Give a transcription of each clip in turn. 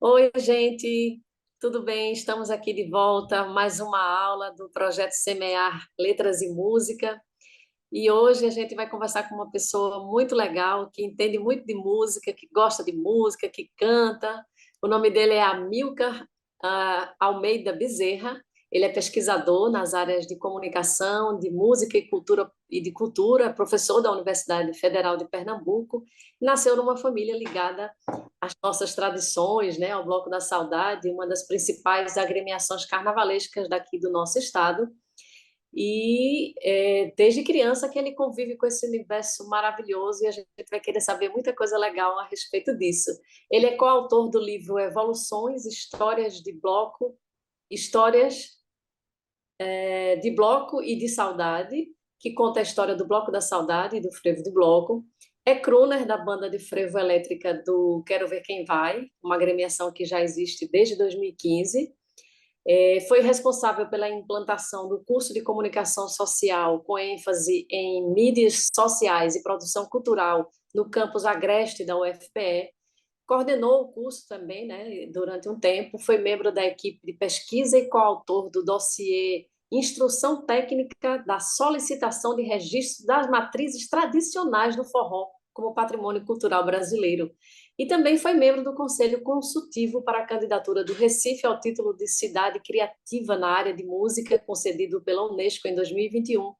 Oi, gente, tudo bem? Estamos aqui de volta, mais uma aula do projeto Semear Letras e Música. E hoje a gente vai conversar com uma pessoa muito legal, que entende muito de música, que gosta de música, que canta. O nome dele é Amilcar Almeida Bezerra. Ele é pesquisador nas áreas de comunicação, de música e cultura, professor da Universidade Federal de Pernambuco. Nasceu numa família ligada às nossas tradições, né, ao Bloco da Saudade, uma das principais agremiações carnavalescas daqui do nosso estado. E desde criança que ele convive com esse universo maravilhoso e a gente vai querer saber muita coisa legal a respeito disso. Ele é coautor do livro Evoluções, Histórias de Bloco, Histórias de Bloco e de Saudade, que conta a história do Bloco da Saudade e do Frevo do Bloco. É crooner da banda de frevo elétrica do Quero Ver Quem Vai, uma agremiação que já existe desde 2015. Foi responsável pela implantação do curso de comunicação social com ênfase em mídias sociais e produção cultural no campus Agreste da UFPE. Coordenou o curso também, né, durante um tempo, foi membro da equipe de pesquisa e coautor do dossiê Instrução Técnica da Solicitação de Registro das Matrizes Tradicionais do Forró como Patrimônio Cultural Brasileiro. E também foi membro do Conselho Consultivo para a candidatura do Recife ao título de Cidade Criativa na área de música, concedido pela Unesco em 2021,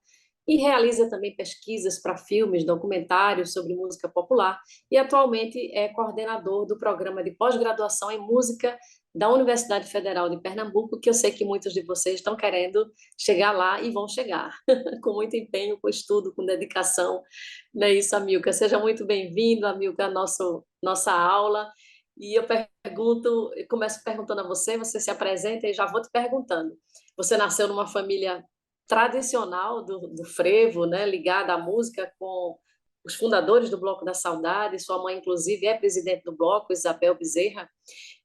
e realiza também pesquisas para filmes, documentários sobre música popular, e atualmente é coordenador do programa de pós-graduação em música da Universidade Federal de Pernambuco, que eu sei que muitos de vocês estão querendo chegar lá e vão chegar, com muito empenho, com estudo, com dedicação. Não é isso, Amilcar? Seja muito bem-vindo, Amilcar, à nossa aula. E eu começo perguntando a você, você se apresenta e já vou te perguntando. Você nasceu numa família tradicional do frevo, né, ligada à música com os fundadores do Bloco da Saudade, sua mãe, inclusive, é presidente do Bloco, Isabel Bezerra,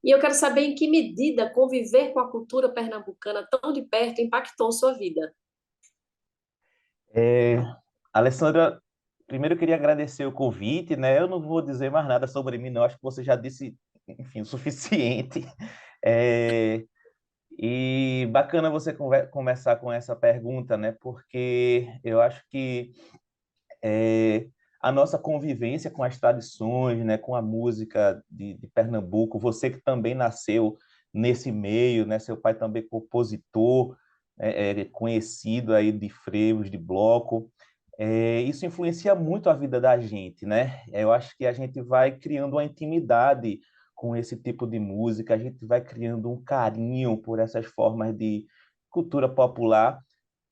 e eu quero saber em que medida conviver com a cultura pernambucana tão de perto impactou sua vida. É, Alessandra, primeiro eu queria agradecer o convite, né? Eu não vou dizer mais nada sobre mim, não. Acho que você já disse, enfim, o suficiente. É, e bacana você começar com essa pergunta, né? Porque eu acho que é, a nossa convivência com as tradições, né? Com a música de Pernambuco, você que também nasceu nesse meio, né? Seu pai também compositor, conhecido aí de frevos, de bloco. Isso influencia muito a vida da gente, né? Eu acho que a gente vai criando uma intimidade com esse tipo de música, a gente vai criando um carinho por essas formas de cultura popular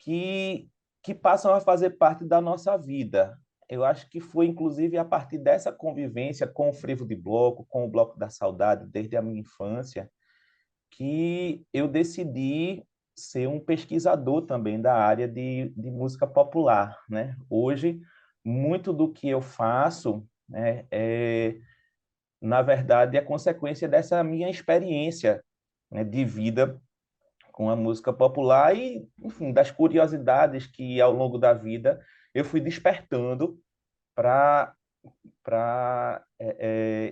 que, que passam a fazer parte da nossa vida. Eu acho que foi, inclusive, a partir dessa convivência com o frevo de bloco, com o Bloco da Saudade, desde a minha infância, que eu decidi ser um pesquisador também da área de música popular, né? Hoje, muito do que eu faço, né, na verdade, é consequência dessa minha experiência, né, de vida com a música popular e, enfim, das curiosidades que ao longo da vida eu fui despertando para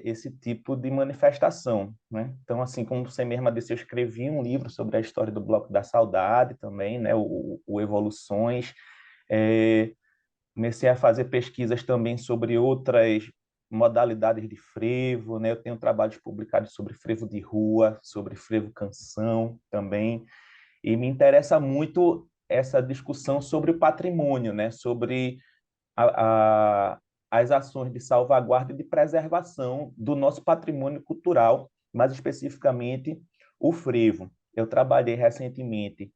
esse tipo de manifestação, né? Então, assim como você mesma disse, eu escrevi um livro sobre a história do Bloco da Saudade também, né? O Evoluções. É, Comecei a fazer pesquisas também sobre outras modalidades de frevo, né? Eu tenho trabalhos publicados sobre frevo de rua, sobre frevo canção também, e me interessa muito essa discussão sobre o patrimônio, né? Sobre a, as ações de salvaguarda e de preservação do nosso patrimônio cultural, mais especificamente o frevo. Eu trabalhei recentemente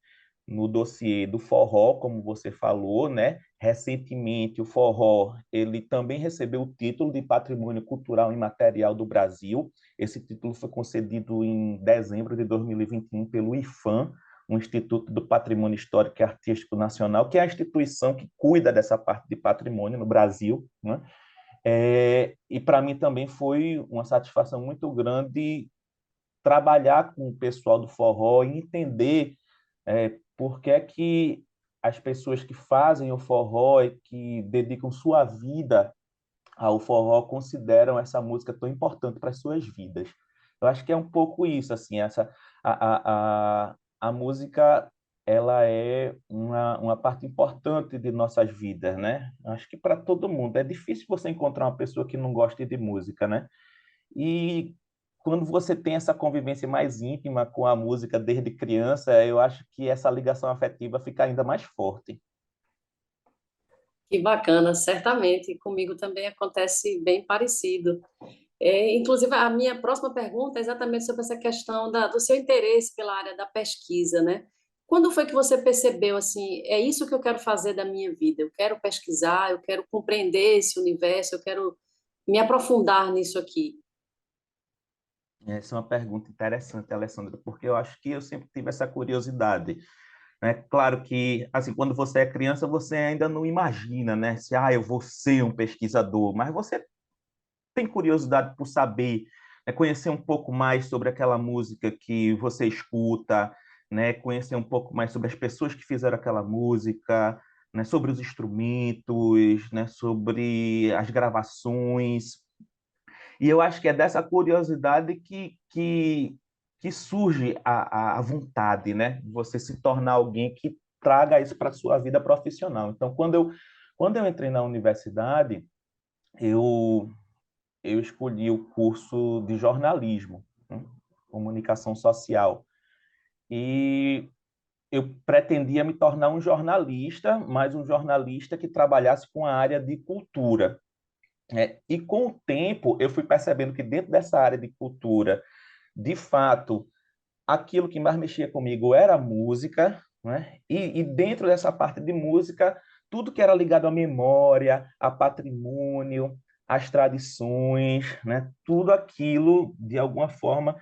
no dossiê do forró, como você falou, né? Recentemente, o forró ele também recebeu o título de Patrimônio Cultural Imaterial do Brasil. Esse título foi concedido em dezembro de 2021 pelo IFAM, um Instituto do Patrimônio Histórico e Artístico Nacional, que é a instituição que cuida dessa parte de patrimônio no Brasil, né? E para mim também foi uma satisfação muito grande trabalhar com o pessoal do forró e entender por que é que as pessoas que fazem o forró e que dedicam sua vida ao forró consideram essa música tão importante para as suas vidas. Eu acho que é um pouco isso, assim, a música, ela é uma parte importante de nossas vidas, né? Acho que para todo mundo. É difícil você encontrar uma pessoa que não goste de música, né? E quando você tem essa convivência mais íntima com a música desde criança, eu acho que essa ligação afetiva fica ainda mais forte. Que bacana, certamente. Comigo também acontece bem parecido. Inclusive, a minha próxima pergunta é exatamente sobre essa questão do seu interesse pela área da pesquisa, né? Quando foi que você percebeu assim, é isso que eu quero fazer da minha vida? Eu quero pesquisar, eu quero compreender esse universo, eu quero me aprofundar nisso aqui. Essa é uma pergunta interessante, Alessandra, porque eu acho que eu sempre tive essa curiosidade, né? Claro que, assim, quando você é criança, você ainda não imagina, né? Se, eu vou ser um pesquisador, mas você tem curiosidade por saber, né? Conhecer um pouco mais sobre aquela música que você escuta, né? Conhecer um pouco mais sobre as pessoas que fizeram aquela música, né? Sobre os instrumentos, né? Sobre as gravações. E eu acho que é dessa curiosidade que surge a vontade, né? De você se tornar alguém que traga isso para a sua vida profissional. Então, quando eu entrei na universidade, eu, eu escolhi o curso de jornalismo, né? Comunicação social. E eu pretendia me tornar um jornalista, mas um jornalista que trabalhasse com a área de cultura. E com o tempo, eu fui percebendo que dentro dessa área de cultura, de fato, aquilo que mais mexia comigo era a música, né? E dentro dessa parte de música, tudo que era ligado à memória, a patrimônio, às tradições, né? Tudo aquilo, de alguma forma,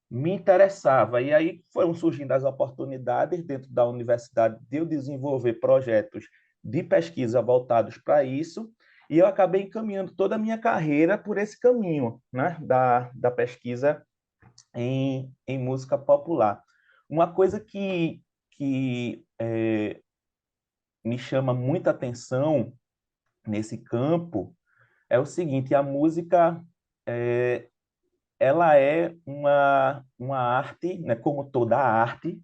me interessava. E aí foram surgindo as oportunidades dentro da universidade de eu desenvolver projetos de pesquisa voltados para isso, e eu acabei encaminhando toda a minha carreira por esse caminho, né, da pesquisa em música popular. Uma coisa que me chama muita atenção nesse campo é o seguinte: a música é, ela é uma arte, né, como toda arte,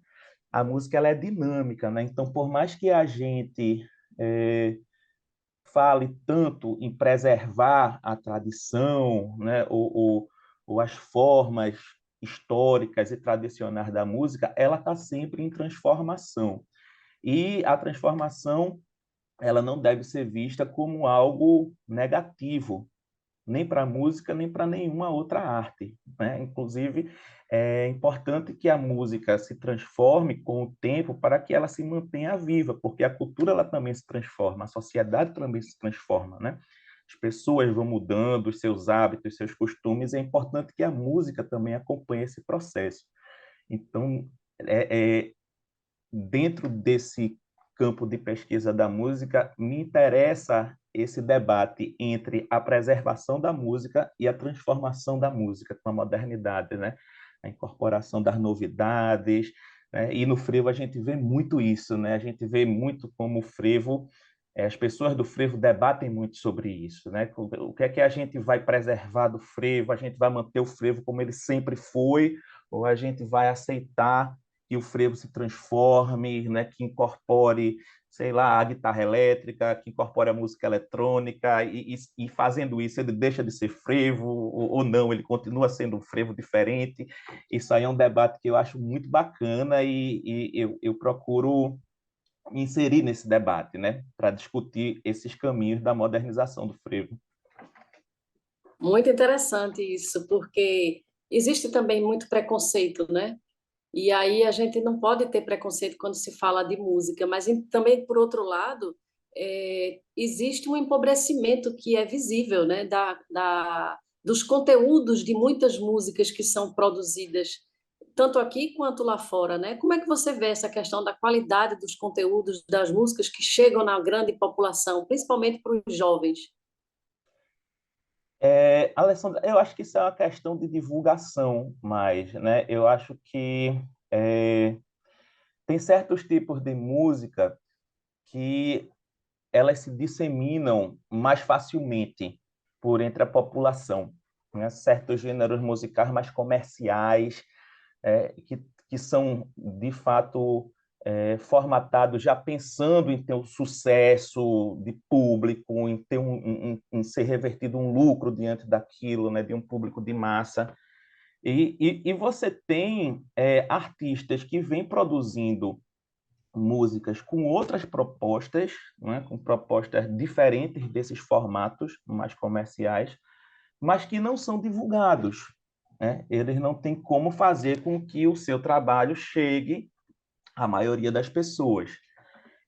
a música ela é dinâmica, né? Então, por mais que a gente é, fale tanto em preservar a tradição, né, ou as formas históricas e tradicionais da música, ela está sempre em transformação. E a transformação ela não deve ser vista como algo negativo, nem para a música, nem para nenhuma outra arte, né? Inclusive, é importante que a música se transforme com o tempo para que ela se mantenha viva, porque a cultura ela também se transforma, a sociedade também se transforma, né? As pessoas vão mudando os seus hábitos, seus costumes, é importante que a música também acompanhe esse processo. Então, é dentro desse campo de pesquisa da música, me interessa esse debate entre a preservação da música e a transformação da música com a modernidade, né? A incorporação das novidades, né? E no frevo a gente vê muito isso, né? A gente vê muito como o frevo, as pessoas do frevo debatem muito sobre isso, né? O que é que a gente vai preservar do frevo? A gente vai manter o frevo como ele sempre foi, ou a gente vai aceitar que o frevo se transforme, né, que incorpore, sei lá, a guitarra elétrica, que incorpore a música eletrônica, e fazendo isso ele deixa de ser frevo, ou não, ele continua sendo um frevo diferente. Isso aí é um debate que eu acho muito bacana e eu procuro me inserir nesse debate, né, para discutir esses caminhos da modernização do frevo. Muito interessante isso, porque existe também muito preconceito, né? E aí a gente não pode ter preconceito quando se fala de música, mas também, por outro lado, existe um empobrecimento que é visível, né, dos conteúdos de muitas músicas que são produzidas, tanto aqui quanto lá fora, né? Como é que você vê essa questão da qualidade dos conteúdos das músicas que chegam na grande população, principalmente para os jovens? Alessandra, eu acho que isso é uma questão de divulgação mais, né? Eu acho que é, tem certos tipos de música que elas se disseminam mais facilmente por entre a população. né? Certos gêneros musicais mais comerciais, que são, de fato, formatados já pensando em ter um sucesso de público, em ter em ser revertido um lucro diante daquilo, né, de um público de massa. E você tem artistas que vêm produzindo músicas com outras propostas, né, com propostas diferentes desses formatos mais comerciais, mas que não são divulgados, né? Eles não têm como fazer com que o seu trabalho chegue à maioria das pessoas.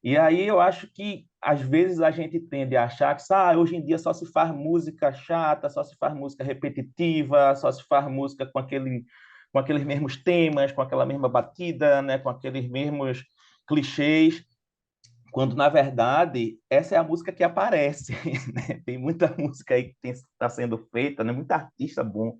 E aí eu acho que, às vezes, a gente tende a achar que hoje em dia só se faz música chata, só se faz música repetitiva, só se faz música com aqueles mesmos temas, com aquela mesma batida, né, com aqueles mesmos clichês, quando, na verdade, essa é a música que aparece. Né? Tem muita música aí que está sendo feita, né? Muito artista bom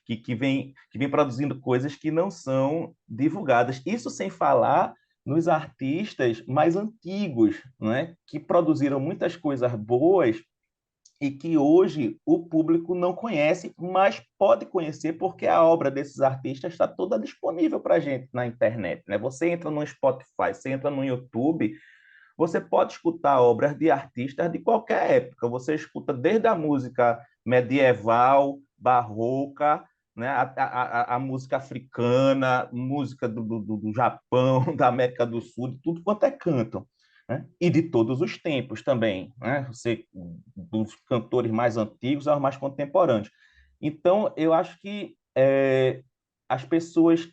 que vem produzindo coisas que não são divulgadas. Isso sem falar nos artistas mais antigos, né? Que produziram muitas coisas boas e que hoje o público não conhece, mas pode conhecer porque a obra desses artistas está toda disponível para a gente na internet. Né? Você entra no Spotify, você entra no YouTube, você pode escutar obras de artistas de qualquer época. Você escuta desde a música medieval, barroca, né, a música africana, música do Japão, da América do Sul, de tudo quanto é canto. Né? E de todos os tempos também. Né? Você, dos cantores mais antigos aos mais contemporâneos. Então, eu acho que as pessoas,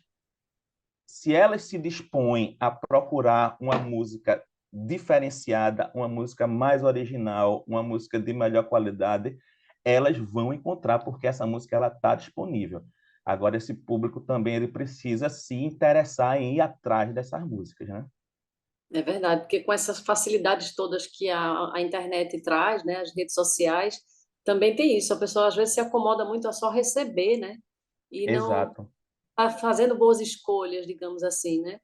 se elas se dispõem a procurar uma música diferenciada, uma música mais original, uma música de melhor qualidade, elas vão encontrar, porque essa música ela está disponível. Agora, esse público também ele precisa se interessar em ir atrás dessas músicas, né? É verdade, porque com essas facilidades todas que a internet traz, né, as redes sociais, também tem isso. A pessoa às vezes se acomoda muito a só receber, né, e não Exato. tá fazendo boas escolhas, digamos assim, né,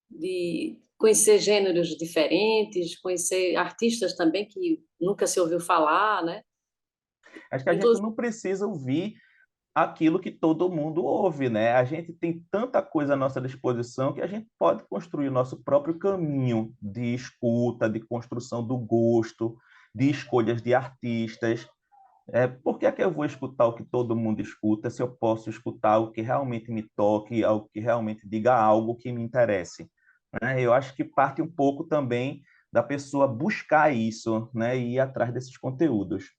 de conhecer gêneros diferentes, conhecer artistas também que nunca se ouviu falar, né? Acho que a gente Inclusive, não precisa ouvir aquilo que todo mundo ouve, né? A gente tem tanta coisa à nossa disposição que a gente pode construir o nosso próprio caminho de escuta, de construção do gosto, de escolhas de artistas. Por que é que eu vou escutar o que todo mundo escuta se eu posso escutar o que realmente me toque, algo que realmente diga algo que me interesse? Né? Eu acho que parte um pouco também da pessoa buscar isso, né? E ir atrás desses conteúdos.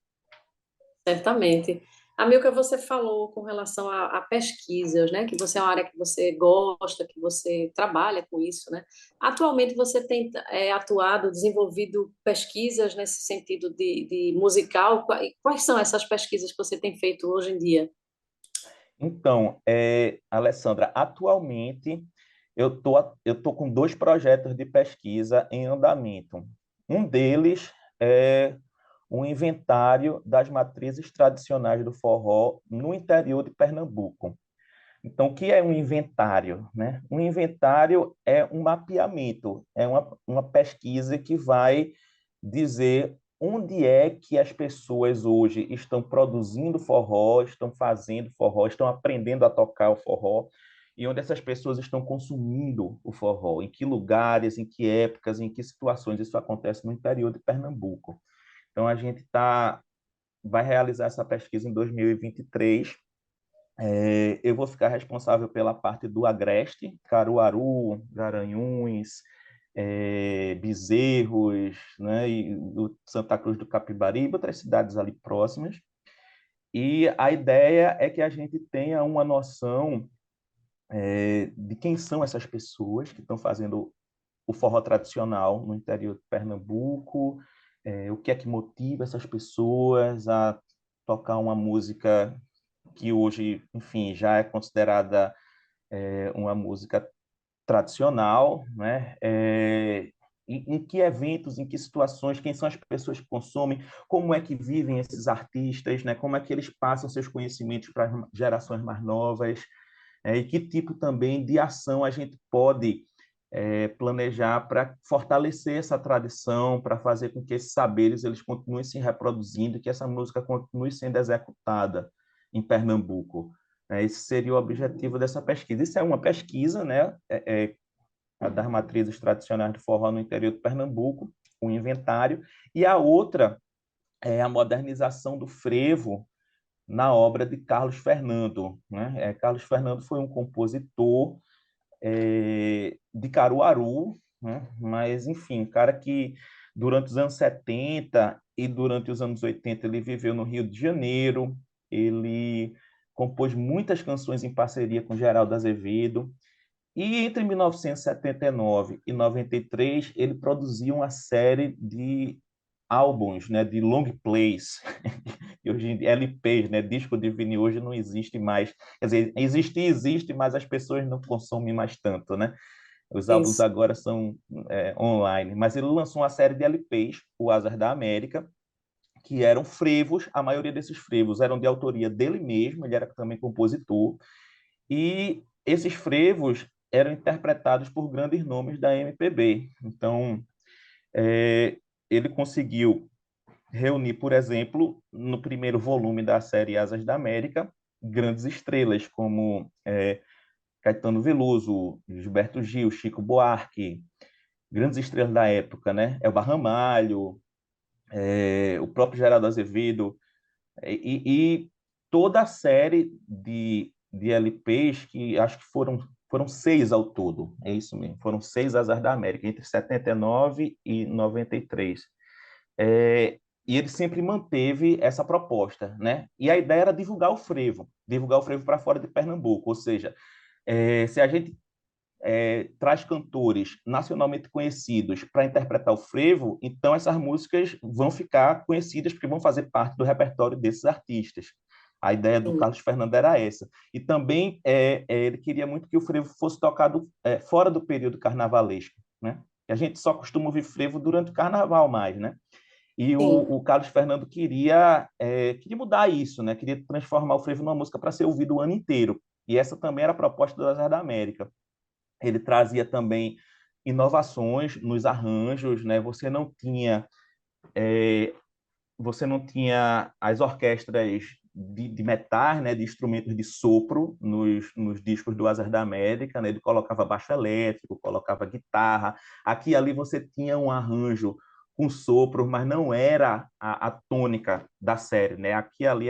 certamente. Amilcar, você falou com relação a pesquisas, né? Que você é uma área que você gosta, que você trabalha com isso, né? Atualmente você tem atuado, desenvolvido pesquisas nesse sentido de musical. Quais são essas pesquisas que você tem feito hoje em dia? Então, Alessandra, atualmente eu tô com dois projetos de pesquisa em andamento. Um deles é um inventário das matrizes tradicionais do forró no interior de Pernambuco. Então, o que é um inventário, né? Um inventário é um mapeamento, é uma pesquisa que vai dizer onde é que as pessoas hoje estão produzindo forró, estão fazendo forró, estão aprendendo a tocar o forró, e onde essas pessoas estão consumindo o forró, em que lugares, em que épocas, em que situações isso acontece no interior de Pernambuco. Então, a gente vai realizar essa pesquisa em 2023. Eu vou ficar responsável pela parte do Agreste, Caruaru, Garanhuns, Bezerros, né, e o Santa Cruz do Capibaribe, outras cidades ali próximas. E a ideia é que a gente tenha uma noção de quem são essas pessoas que estão fazendo o forró tradicional no interior de Pernambuco, o que é que motiva essas pessoas a tocar uma música que hoje, enfim, já é considerada uma música tradicional, né? Em que eventos, em que situações, quem são as pessoas que consomem, como é que vivem esses artistas, né? Como é que eles passam seus conhecimentos para as gerações mais novas, e que tipo também de ação a gente pode planejar para fortalecer essa tradição, para fazer com que esses saberes eles continuem se reproduzindo, que essa música continue sendo executada. em Pernambuco. Esse seria o objetivo dessa pesquisa. Isso é uma pesquisa, né? A das matrizes tradicionais do forró no interior de Pernambuco, o inventário, e a outra é a modernização do frevo na obra de Carlos Fernando, né? Carlos Fernando foi um compositor de Caruaru, né? Mas, enfim, um cara que durante os anos 70 e durante os anos 80 ele viveu no Rio de Janeiro, ele compôs muitas canções em parceria com Geraldo Azevedo, e entre 1979 e 93 ele produziu uma série de álbuns, né, de long plays, e hoje LPs, né, disco de vinil hoje não existe mais. Quer dizer, existe, mas as pessoas não consomem mais tanto, né? Os álbuns Isso. agora são online. Mas ele lançou uma série de LPs, o Asas da América, que eram frevos. A maioria desses frevos eram de autoria dele mesmo, ele era também compositor. E esses frevos eram interpretados por grandes nomes da MPB. Então, é, ele conseguiu reunir, por exemplo, no primeiro volume da série Asas da América, grandes estrelas como Caetano Veloso, Gilberto Gil, Chico Buarque, grandes estrelas da época, né? Elba Ramalho, o próprio Geraldo Azevedo, e toda a série de LPs, que acho que foram seis ao todo, é isso mesmo, foram seis Asas da América, entre 79 e 93. E ele sempre manteve essa proposta, né? E a ideia era divulgar o frevo para fora de Pernambuco, ou seja, se a gente traz cantores nacionalmente conhecidos para interpretar o frevo, então essas músicas vão ficar conhecidas porque vão fazer parte do repertório desses artistas. A ideia do Sim, Carlos Fernando era essa. E também ele queria muito que o frevo fosse tocado fora do período carnavalesco, né? E a gente só costuma ouvir frevo durante o carnaval mais, né? E sim. o Carlos Fernando queria mudar isso, né? Queria transformar o frevo numa música para ser ouvido o ano inteiro. E essa também era a proposta do Azar da América. Ele trazia também inovações nos arranjos, né? Você não tinha as orquestras de metais, né, de instrumentos de sopro nos discos do Asas da América, né? Ele colocava baixo elétrico, colocava guitarra. Aqui e ali você tinha um arranjo com sopro, mas não era a tônica da série, né? Aqui e ali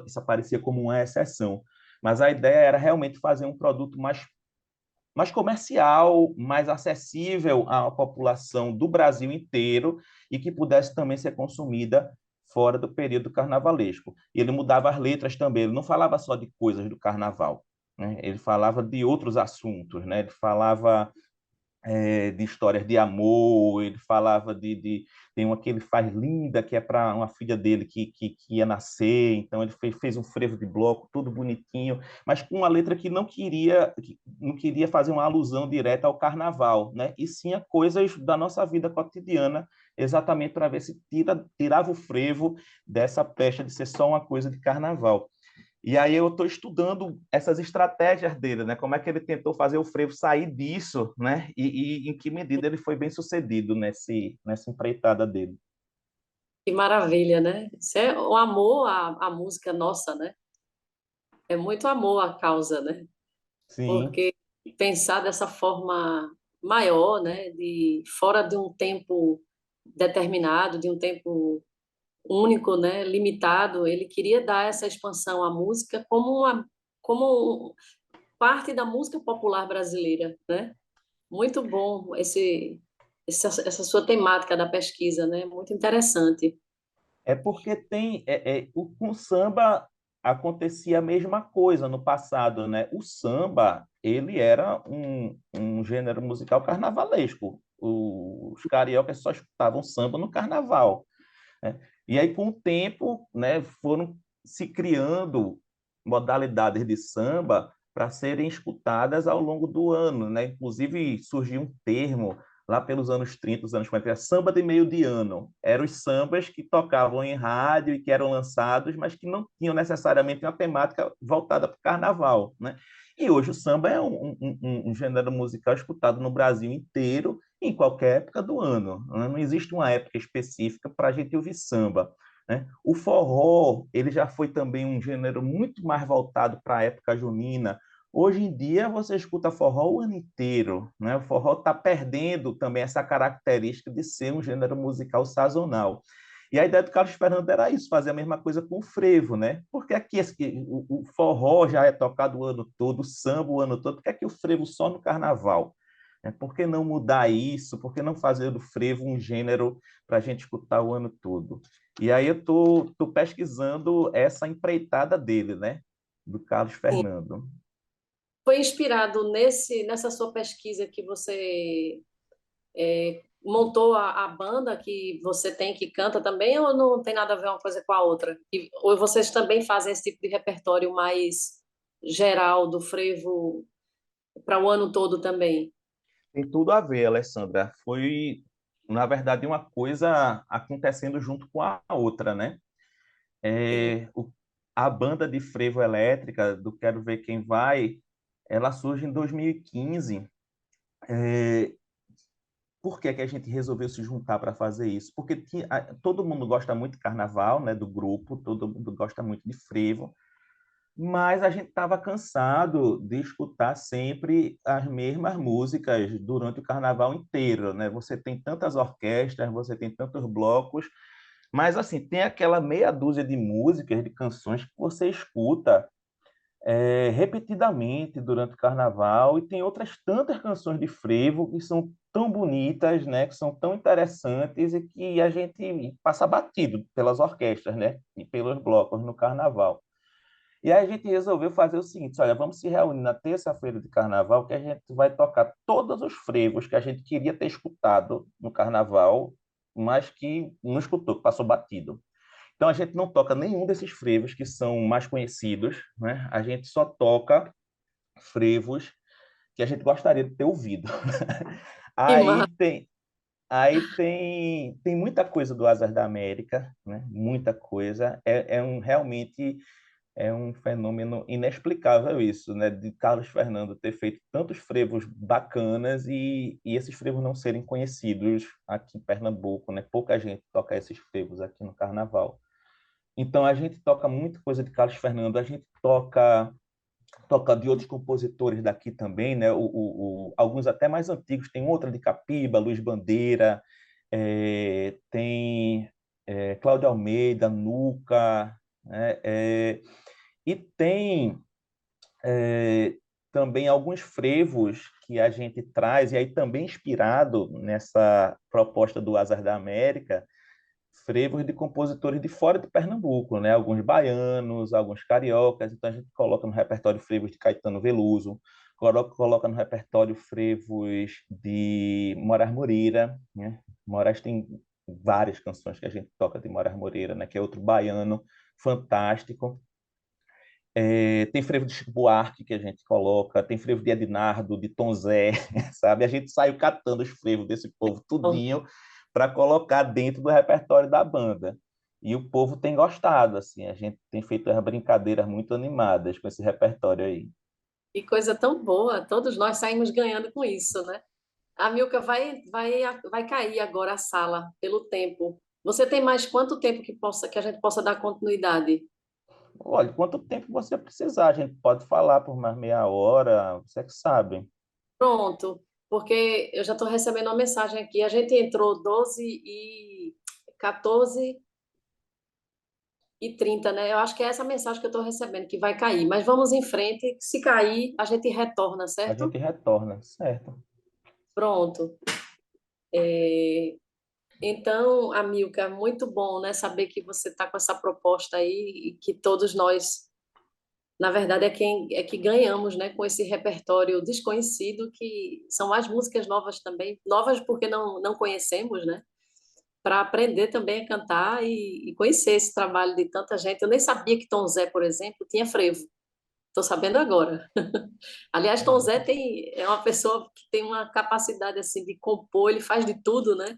isso aparecia como uma exceção. Mas a ideia era realmente fazer um produto mais comercial, mais acessível à população do Brasil inteiro e que pudesse também ser consumida fora do período carnavalesco. E ele mudava as letras também, ele não falava só de coisas do carnaval, né? Ele falava de outros assuntos, né? Ele falava de histórias de amor, ele falava tem uma que ele faz linda, que é para uma filha dele que ia nascer, então ele fez um frevo de bloco, tudo bonitinho, mas com uma letra que não queria fazer uma alusão direta ao carnaval, né? E sim a coisas da nossa vida cotidiana, exatamente para ver se tirava o frevo dessa pecha de ser só uma coisa de carnaval. E aí eu estou estudando essas estratégias dele, né? Como é que ele tentou fazer o frevo sair disso, né? E em que medida ele foi bem sucedido nessa empreitada dele. Que maravilha, né? Isso é o amor à música nossa, né? É muito amor à causa, né? Sim, Porque pensar dessa forma maior, né? De fora de um tempo determinado, de um tempo único, né? Limitado, ele queria dar essa expansão à música como parte da música popular brasileira, né? Muito bom essa sua temática da pesquisa, né? Muito interessante. é porque com o samba acontecia a mesma coisa no passado, né? O samba, ele era um gênero musical carnavalesco. Os cariocas só escutavam samba no carnaval, né? E aí, com o tempo, né, foram se criando modalidades de samba para serem escutadas ao longo do ano, né? Inclusive, surgiu um termo lá pelos anos 30, os anos 40, samba de meio de ano. Eram os sambas que tocavam em rádio e que eram lançados, mas que não tinham necessariamente uma temática voltada para o carnaval, né? E hoje o samba é um gênero musical escutado no Brasil inteiro, em qualquer época do ano, né? Não existe uma época específica para a gente ouvir samba, né? O forró, ele já foi também um gênero muito mais voltado para a época junina. Hoje em dia, você escuta forró o ano inteiro, né? O forró está perdendo também essa característica de ser um gênero musical sazonal. E a ideia do Carlos Fernando era isso, fazer a mesma coisa com o frevo, né? Porque aqui o forró já é tocado o ano todo, o samba o ano todo, porque aqui o frevo só no carnaval? Né? Por que não mudar isso? Por que não fazer do frevo um gênero para a gente escutar o ano todo? E aí eu tô pesquisando essa empreitada dele, né? Do Carlos Sim. Fernando. Foi inspirado nessa sua pesquisa que você montou a banda que você tem que canta também, ou não tem nada a ver uma coisa com a outra? Ou vocês também fazem esse tipo de repertório mais geral do frevo para o ano todo também? Tem tudo a ver, Alessandra. Foi, na verdade, uma coisa acontecendo junto com a outra, né? Sim. A banda de frevo elétrica do Quero Ver Quem Vai, ela surge em 2015. Por que que a gente resolveu se juntar para fazer isso? Porque todo mundo gosta muito de carnaval, né, do grupo, todo mundo gosta muito de frevo, mas a gente estava cansado de escutar sempre as mesmas músicas durante o carnaval inteiro, né? Você tem tantas orquestras, você tem tantos blocos, mas assim, tem aquela meia dúzia de músicas, de canções que você escuta repetidamente durante o carnaval, e tem outras tantas canções de frevo que são tão bonitas, né, que são tão interessantes e que a gente passa batido pelas orquestras, né, e pelos blocos no carnaval. E aí a gente resolveu fazer o seguinte, olha, vamos se reunir na terça-feira de carnaval, que a gente vai tocar todos os frevos que a gente queria ter escutado no carnaval, mas que não escutou, que passou batido. Então a gente não toca nenhum desses frevos que são mais conhecidos, né? A gente só toca frevos que a gente gostaria de ter ouvido. Que massa! Aí tem, tem muita coisa do Asas da América, né? Muita coisa. Realmente é um fenômeno inexplicável isso, né? De Carlos Fernando ter feito tantos frevos bacanas e esses frevos não serem conhecidos aqui em Pernambuco, né? Pouca gente toca esses frevos aqui no Carnaval. Então a gente toca muita coisa de Carlos Fernando, a gente toca de outros compositores daqui também, né? Alguns até mais antigos, tem outra de Capiba, Luiz Bandeira, tem Cláudio Almeida, Nuca, né? E tem também alguns frevos que a gente traz, e aí também inspirado nessa proposta do Asas da América, frevos de compositores de fora de Pernambuco, né? Alguns baianos, alguns cariocas. Então a gente coloca no repertório frevos de Caetano Veloso, coloca no repertório frevos de Moraes Moreira, né? Moraes tem várias canções que a gente toca de Moraes Moreira, né? Que é outro baiano fantástico. Tem frevo de Chico Buarque que a gente coloca, tem frevo de Ednardo, de Tom Zé, sabe? A gente saiu catando os frevos desse povo tudinho para colocar dentro do repertório da banda. E o povo tem gostado, assim, a gente tem feito as brincadeiras muito animadas com esse repertório aí. Que coisa tão boa! Todos nós saímos ganhando com isso, né? A Milka vai cair agora a sala pelo tempo. Você tem mais quanto tempo que a gente possa dar continuidade? Olha, quanto tempo você precisar, a gente pode falar por mais meia hora, você é que sabe. Pronto, porque eu já estou recebendo uma mensagem aqui. A gente entrou 14h30, né? Eu acho que é essa mensagem que eu estou recebendo, que vai cair. Mas vamos em frente. Se cair, a gente retorna, A certo? gente retorna, certo? Pronto. É, Então, Amilca, muito bom, né? Saber que você está com essa proposta aí e que todos nós, na verdade, é que ganhamos, né? Com esse repertório desconhecido, que são as músicas novas também, novas porque não conhecemos, né? Para aprender também a cantar e conhecer esse trabalho de tanta gente. Eu nem sabia que Tom Zé, por exemplo, tinha frevo. Estou sabendo agora. Aliás, Tom Zé é uma pessoa que tem uma capacidade assim de compor, ele faz de tudo, né?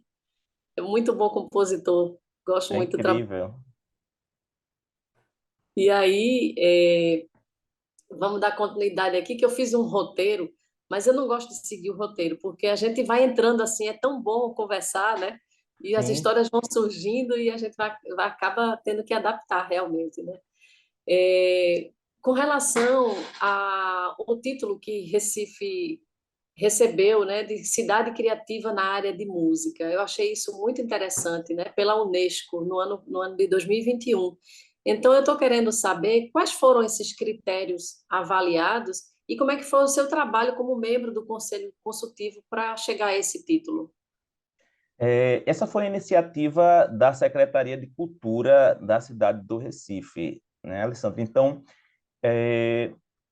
É muito bom compositor. Gosto É muito do trabalho. incrível. E aí, vamos dar continuidade aqui, que eu fiz um roteiro, mas eu não gosto de seguir o roteiro, porque a gente vai entrando assim, é tão bom conversar, né? E as sim. histórias vão surgindo e a gente acaba tendo que adaptar realmente, né? É, com relação ao título que Recife recebeu, né, de cidade criativa na área de música. Eu achei isso muito interessante, né, pela Unesco no ano de 2021. Então eu estou querendo saber quais foram esses critérios avaliados e como é que foi o seu trabalho como membro do Conselho Consultivo para chegar a esse título. Essa foi a iniciativa da Secretaria de Cultura da cidade do Recife, né, Alessandro? Então,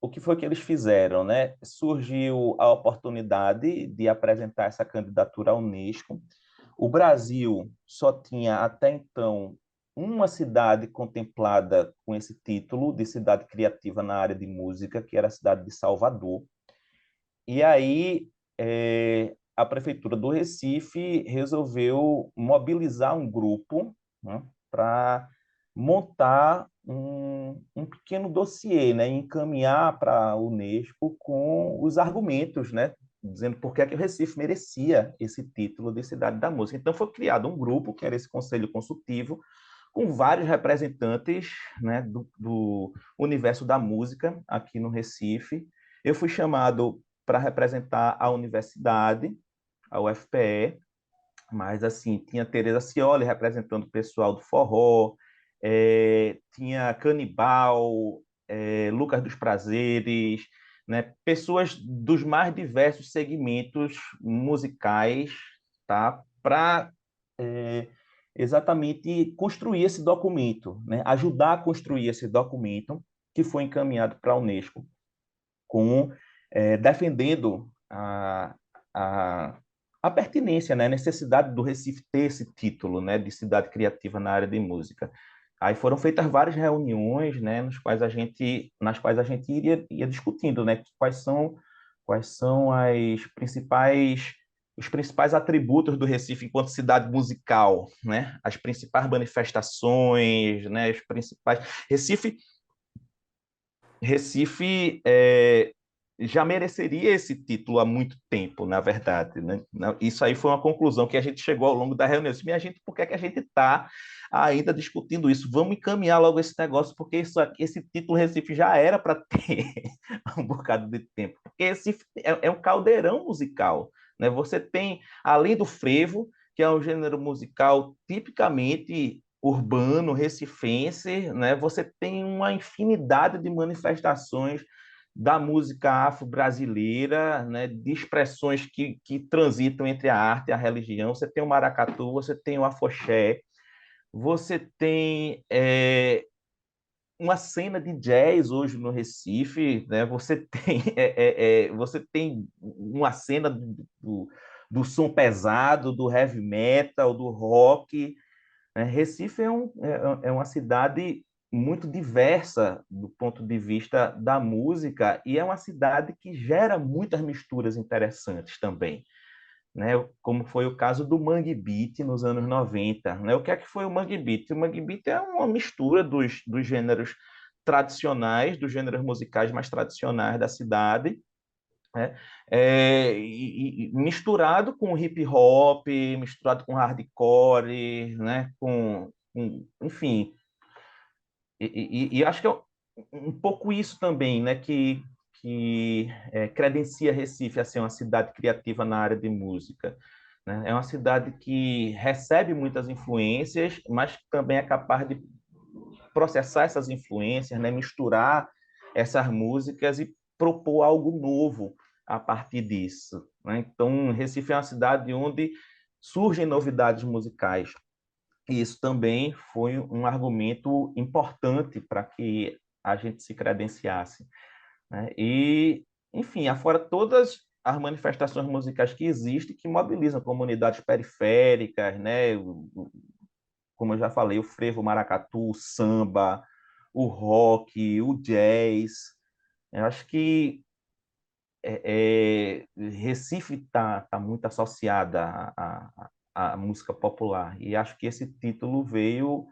o que foi que eles fizeram, né? Surgiu a oportunidade de apresentar essa candidatura à Unesco. O Brasil só tinha até então uma cidade contemplada com esse título de cidade criativa na área de música, que era a cidade de Salvador. E aí, a Prefeitura do Recife resolveu mobilizar um grupo, né, para montar um pequeno dossiê, né, e encaminhar para a Unesco com os argumentos, né, dizendo por que é que o Recife merecia esse título de Cidade da Música. Então, foi criado um grupo, que era esse Conselho Consultivo, com vários representantes, né, do universo da música aqui no Recife. Eu fui chamado para representar a universidade, a UFPE, mas assim, tinha Tereza Scioli representando o pessoal do forró, tinha Canibal, Lucas dos Prazeres, né, pessoas dos mais diversos segmentos musicais, tá, para exatamente construir esse documento, né, ajudar a construir esse documento que foi encaminhado para a Unesco com defendendo a, a pertinência, né, a necessidade do Recife ter esse título, né, de cidade criativa na área de música. Aí foram feitas várias reuniões, né, nas quais a gente ia discutindo, né, quais são os principais atributos do Recife enquanto cidade musical, né, as principais manifestações, né, as principais. Recife já mereceria esse título há muito tempo, na verdade, né? Isso aí foi uma conclusão que a gente chegou ao longo da reunião. Eu disse, minha gente, por que é que a gente está ainda discutindo isso? Vamos encaminhar logo esse negócio, porque esse título Recife já era para ter há um bocado de tempo. Porque Recife é um caldeirão musical, né? Você tem, além do frevo, que é um gênero musical tipicamente urbano, recifense, né? Você tem uma infinidade de manifestações da música afro-brasileira, né? De expressões que transitam entre a arte e a religião. Você tem o maracatu, você tem o afoxé, você tem uma cena de jazz hoje no Recife, né? Você tem uma cena do som pesado, do heavy metal, do rock, né? Recife é uma cidade muito diversa do ponto de vista da música e é uma cidade que gera muitas misturas interessantes também, né? Como foi o caso do Mangue Beat nos anos 90, né? O que é que foi o Mangue Beat? O Mangue Beat é uma mistura dos gêneros tradicionais, dos gêneros musicais mais tradicionais da cidade, né? Misturado com hip hop, misturado com hardcore, né? Enfim, e acho que é um pouco isso também, né? Que credencia Recife a ser uma cidade criativa na área de música, né? É uma cidade que recebe muitas influências, mas que também é capaz de processar essas influências, né? Misturar essas músicas e propor algo novo a partir disso, né? Então, Recife é uma cidade onde surgem novidades musicais. E isso também foi um argumento importante para que a gente se credenciasse, né? E, enfim, afora todas as manifestações musicais que existem, que mobilizam comunidades periféricas, né? Como eu já falei, o frevo, o maracatu, o samba, o rock, o jazz. Eu acho que Recife tá muito associada à música popular e acho que esse título veio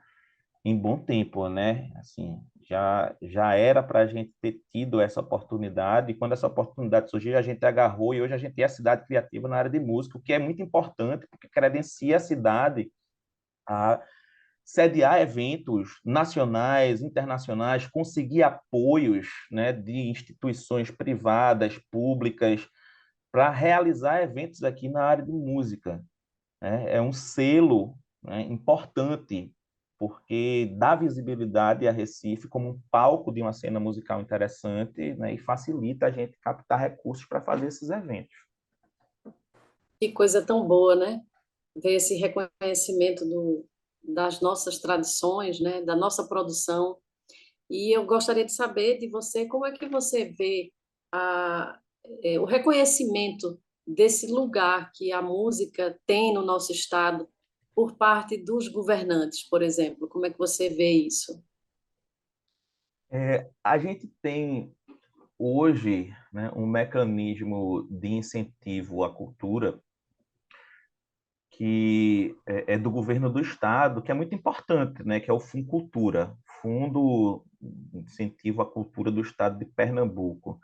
em bom tempo, né? Assim, já era para a gente ter tido essa oportunidade, e quando essa oportunidade surgiu, a gente agarrou, e hoje a gente é a cidade criativa na área de música, o que é muito importante, porque credencia a cidade a sediar eventos nacionais, internacionais, conseguir apoios, né, de instituições privadas, públicas, para realizar eventos aqui na área de música, né? É um selo, né, importante, porque dá visibilidade a Recife como um palco de uma cena musical interessante, né, e facilita a gente captar recursos para fazer esses eventos. Que coisa tão boa, né? Ver esse reconhecimento das nossas tradições, né? Da nossa produção. E eu gostaria de saber de você como é que você vê o reconhecimento desse lugar que a música tem no nosso estado por parte dos governantes, por exemplo. Como é que você vê isso? A gente tem hoje, né, um mecanismo de incentivo à cultura que é do governo do estado, que é muito importante, né, que é o Funcultura, Fundo de Incentivo à Cultura do Estado de Pernambuco.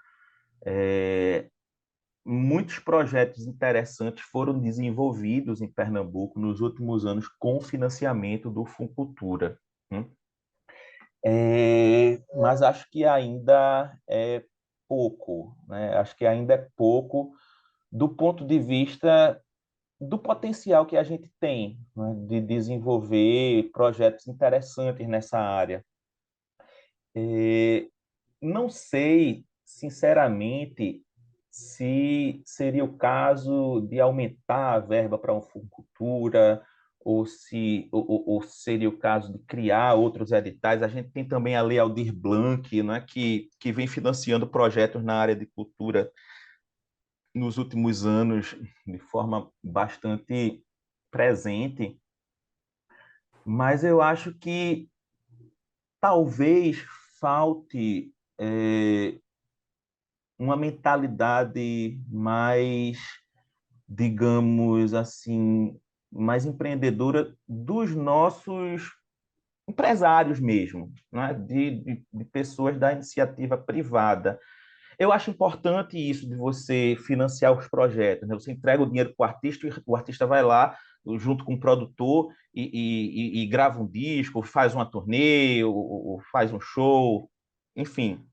Muitos projetos interessantes foram desenvolvidos em Pernambuco nos últimos anos com financiamento do Funcultura, né? Mas acho que ainda é pouco, né? Acho que ainda é pouco do ponto de vista do potencial que a gente tem, né, de desenvolver projetos interessantes nessa área. Não sei, sinceramente, se seria o caso de aumentar a verba para a Funcultura, ou seria o caso de criar outros editais. A gente tem também a Lei Aldir Blanc, né, que vem financiando projetos na área de cultura nos últimos anos de forma bastante presente, mas eu acho que talvez falte uma mentalidade mais, digamos assim, mais empreendedora dos nossos empresários mesmo, né? De pessoas da iniciativa privada. Eu acho importante isso de você financiar os projetos, né? Você entrega o dinheiro para o artista e o artista vai lá junto com o produtor e grava um disco, faz uma turnê, ou faz um show, enfim,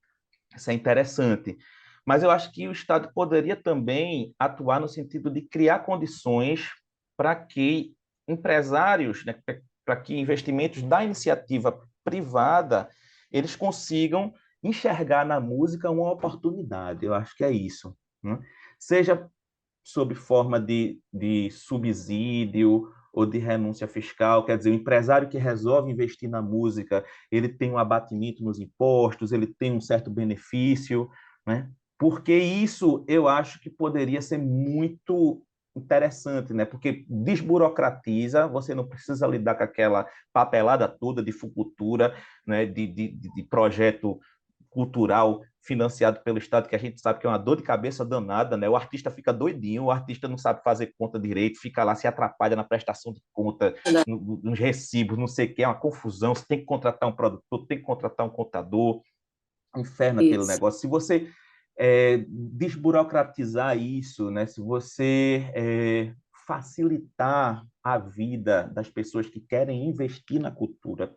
isso é interessante. Mas eu acho que o Estado poderia também atuar no sentido de criar condições para que empresários, né, para que investimentos da iniciativa privada eles consigam enxergar na música uma oportunidade. Eu acho que é isso, né? Seja sob forma de subsídio ou de renúncia fiscal, quer dizer, o empresário que resolve investir na música, ele tem um abatimento nos impostos, ele tem um certo benefício, né? Porque isso eu acho que poderia ser muito interessante, né? Porque desburocratiza, você não precisa lidar com aquela papelada toda de fucultura, né? De projeto cultural financiado pelo Estado, que a gente sabe que é uma dor de cabeça danada, né? O artista fica doidinho, o artista não sabe fazer conta direito, fica lá, se atrapalha na prestação de conta, nos recibos, não sei o que, é uma confusão. Você tem que contratar um produtor, tem que contratar um contador, um inferno aquele Isso. negócio. Se você desburocratizar isso, né? Se você facilitar a vida das pessoas que querem investir na cultura,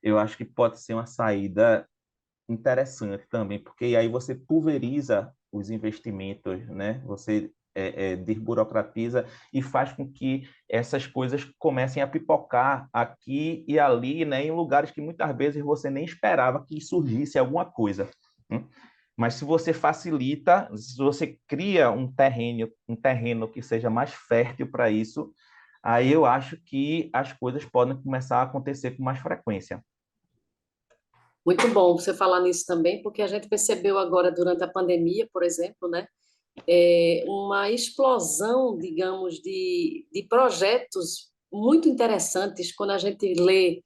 eu acho que pode ser uma saída interessante também, porque aí você pulveriza os investimentos, né? Você desburocratiza e faz com que essas coisas comecem a pipocar aqui e ali, né? Em lugares que muitas vezes você nem esperava que surgisse alguma coisa, né? Mas se você facilita, se você cria um terreno que seja mais fértil para isso, aí eu acho que as coisas podem começar a acontecer com mais frequência. Muito bom você falar nisso também, porque a gente percebeu agora durante a pandemia, por exemplo, né? Uma explosão, digamos, de projetos muito interessantes quando a gente lê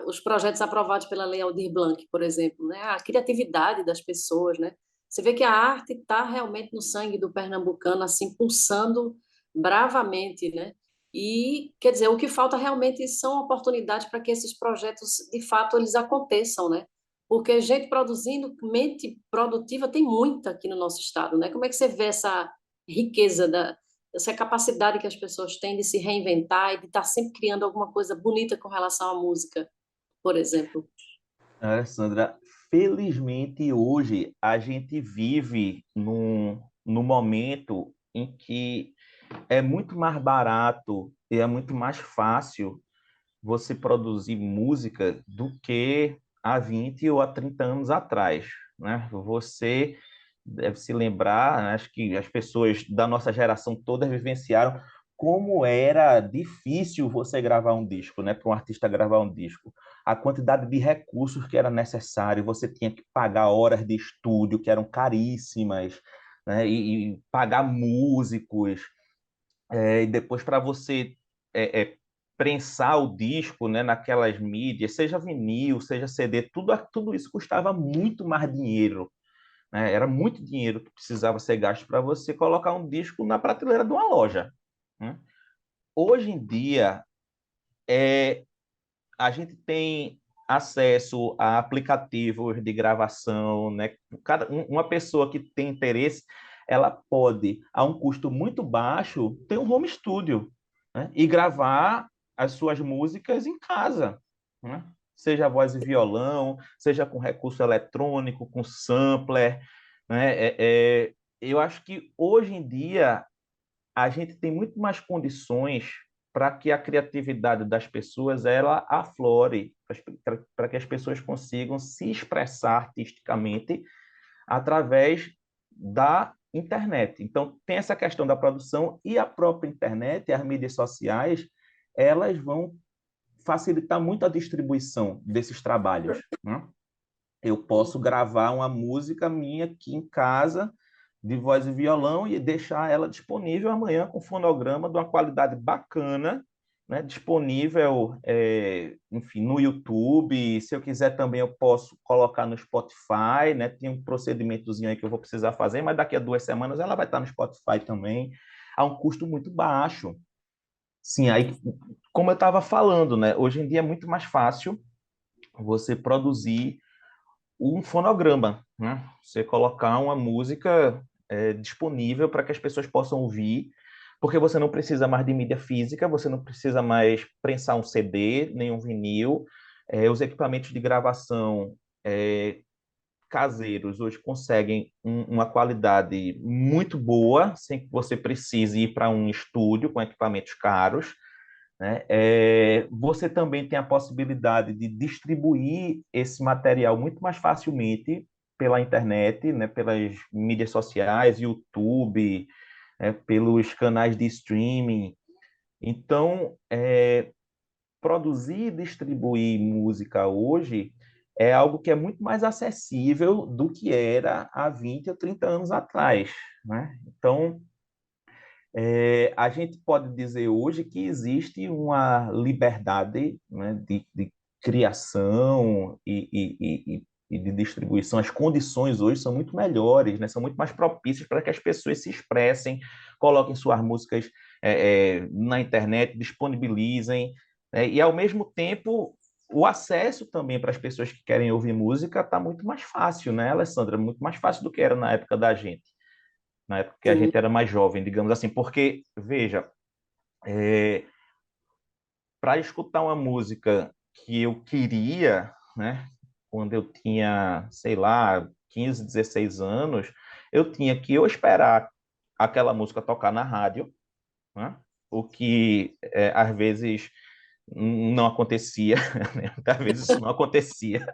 os projetos aprovados pela Lei Aldir Blanc, por exemplo, né? A criatividade das pessoas, né? Você vê que a arte está realmente no sangue do pernambucano, assim, pulsando bravamente, né? E, quer dizer, o que falta realmente são oportunidades para que esses projetos, de fato, eles aconteçam, né? Porque gente produzindo, mente produtiva tem muita aqui no nosso estado, né? Como é que você vê essa riqueza essa capacidade que as pessoas têm de se reinventar e de estar sempre criando alguma coisa bonita com relação à música, por exemplo? Alessandra, felizmente hoje a gente vive num momento em que é muito mais barato e é muito mais fácil você produzir música do que há 20 ou há 30 anos atrás, né? Você deve se lembrar, né? Acho que as pessoas da nossa geração todas vivenciaram como era difícil você gravar um disco, né? Para um artista gravar um disco. A quantidade de recursos que era necessário, você tinha que pagar horas de estúdio que eram caríssimas, né? E pagar músicos, e depois para você prensar o disco, né, naquelas mídias, seja vinil, seja CD, tudo isso custava muito mais dinheiro, né? Era muito dinheiro que precisava ser gasto para você colocar um disco na prateleira de uma loja, né? Hoje em dia, a gente tem acesso a aplicativos de gravação, né? Uma pessoa que tem interesse, ela pode, a um custo muito baixo, ter um home studio, né? E gravar as suas músicas em casa, né? Seja voz e violão, seja com recurso eletrônico, com sampler, né? Eu acho que hoje em dia a gente tem muito mais condições para que a criatividade das pessoas ela aflore, para que as pessoas consigam se expressar artisticamente através da internet. Então, tem essa questão da produção e a própria internet, as mídias sociais, elas vão facilitar muito a distribuição desses trabalhos, né? Eu Sim. posso gravar uma música minha aqui em casa, de voz e violão, e deixar ela disponível amanhã com fonograma de uma qualidade bacana, né? Disponível, enfim, no YouTube. Se eu quiser também, eu posso colocar no Spotify, né? Tem um procedimentozinho aí que eu vou precisar fazer, mas daqui a 2 semanas ela vai estar no Spotify também, a um custo muito baixo. Sim, aí, como eu estava falando, né? Hoje em dia é muito mais fácil você produzir um fonograma, né? Você colocar uma música disponível para que as pessoas possam ouvir, porque você não precisa mais de mídia física, você não precisa mais prensar um CD, nem um vinil. Os equipamentos de gravação caseiros hoje conseguem uma qualidade muito boa, sem que você precise ir para um estúdio com equipamentos caros, né? Você também tem a possibilidade de distribuir esse material muito mais facilmente pela internet, né? Pelas mídias sociais, YouTube, pelos canais de streaming. Então, produzir e distribuir música hoje é algo que é muito mais acessível do que era há 20 ou 30 anos atrás, né? Então, a gente pode dizer hoje que existe uma liberdade, né, de criação e de distribuição. As condições hoje são muito melhores, né, são muito mais propícias para que as pessoas se expressem, coloquem suas músicas na internet, disponibilizem, né, e, ao mesmo tempo, o acesso também para as pessoas que querem ouvir música está muito mais fácil, né, Alessandra? Muito mais fácil do que era na época da gente, na época que a Sim. gente era mais jovem, digamos assim, porque, veja, para escutar uma música que eu queria, né, quando eu tinha, sei lá, 15, 16 anos, eu tinha que ou esperar aquela música tocar na rádio, né, o que às vezes não acontecia, né, muitas vezes isso não acontecia,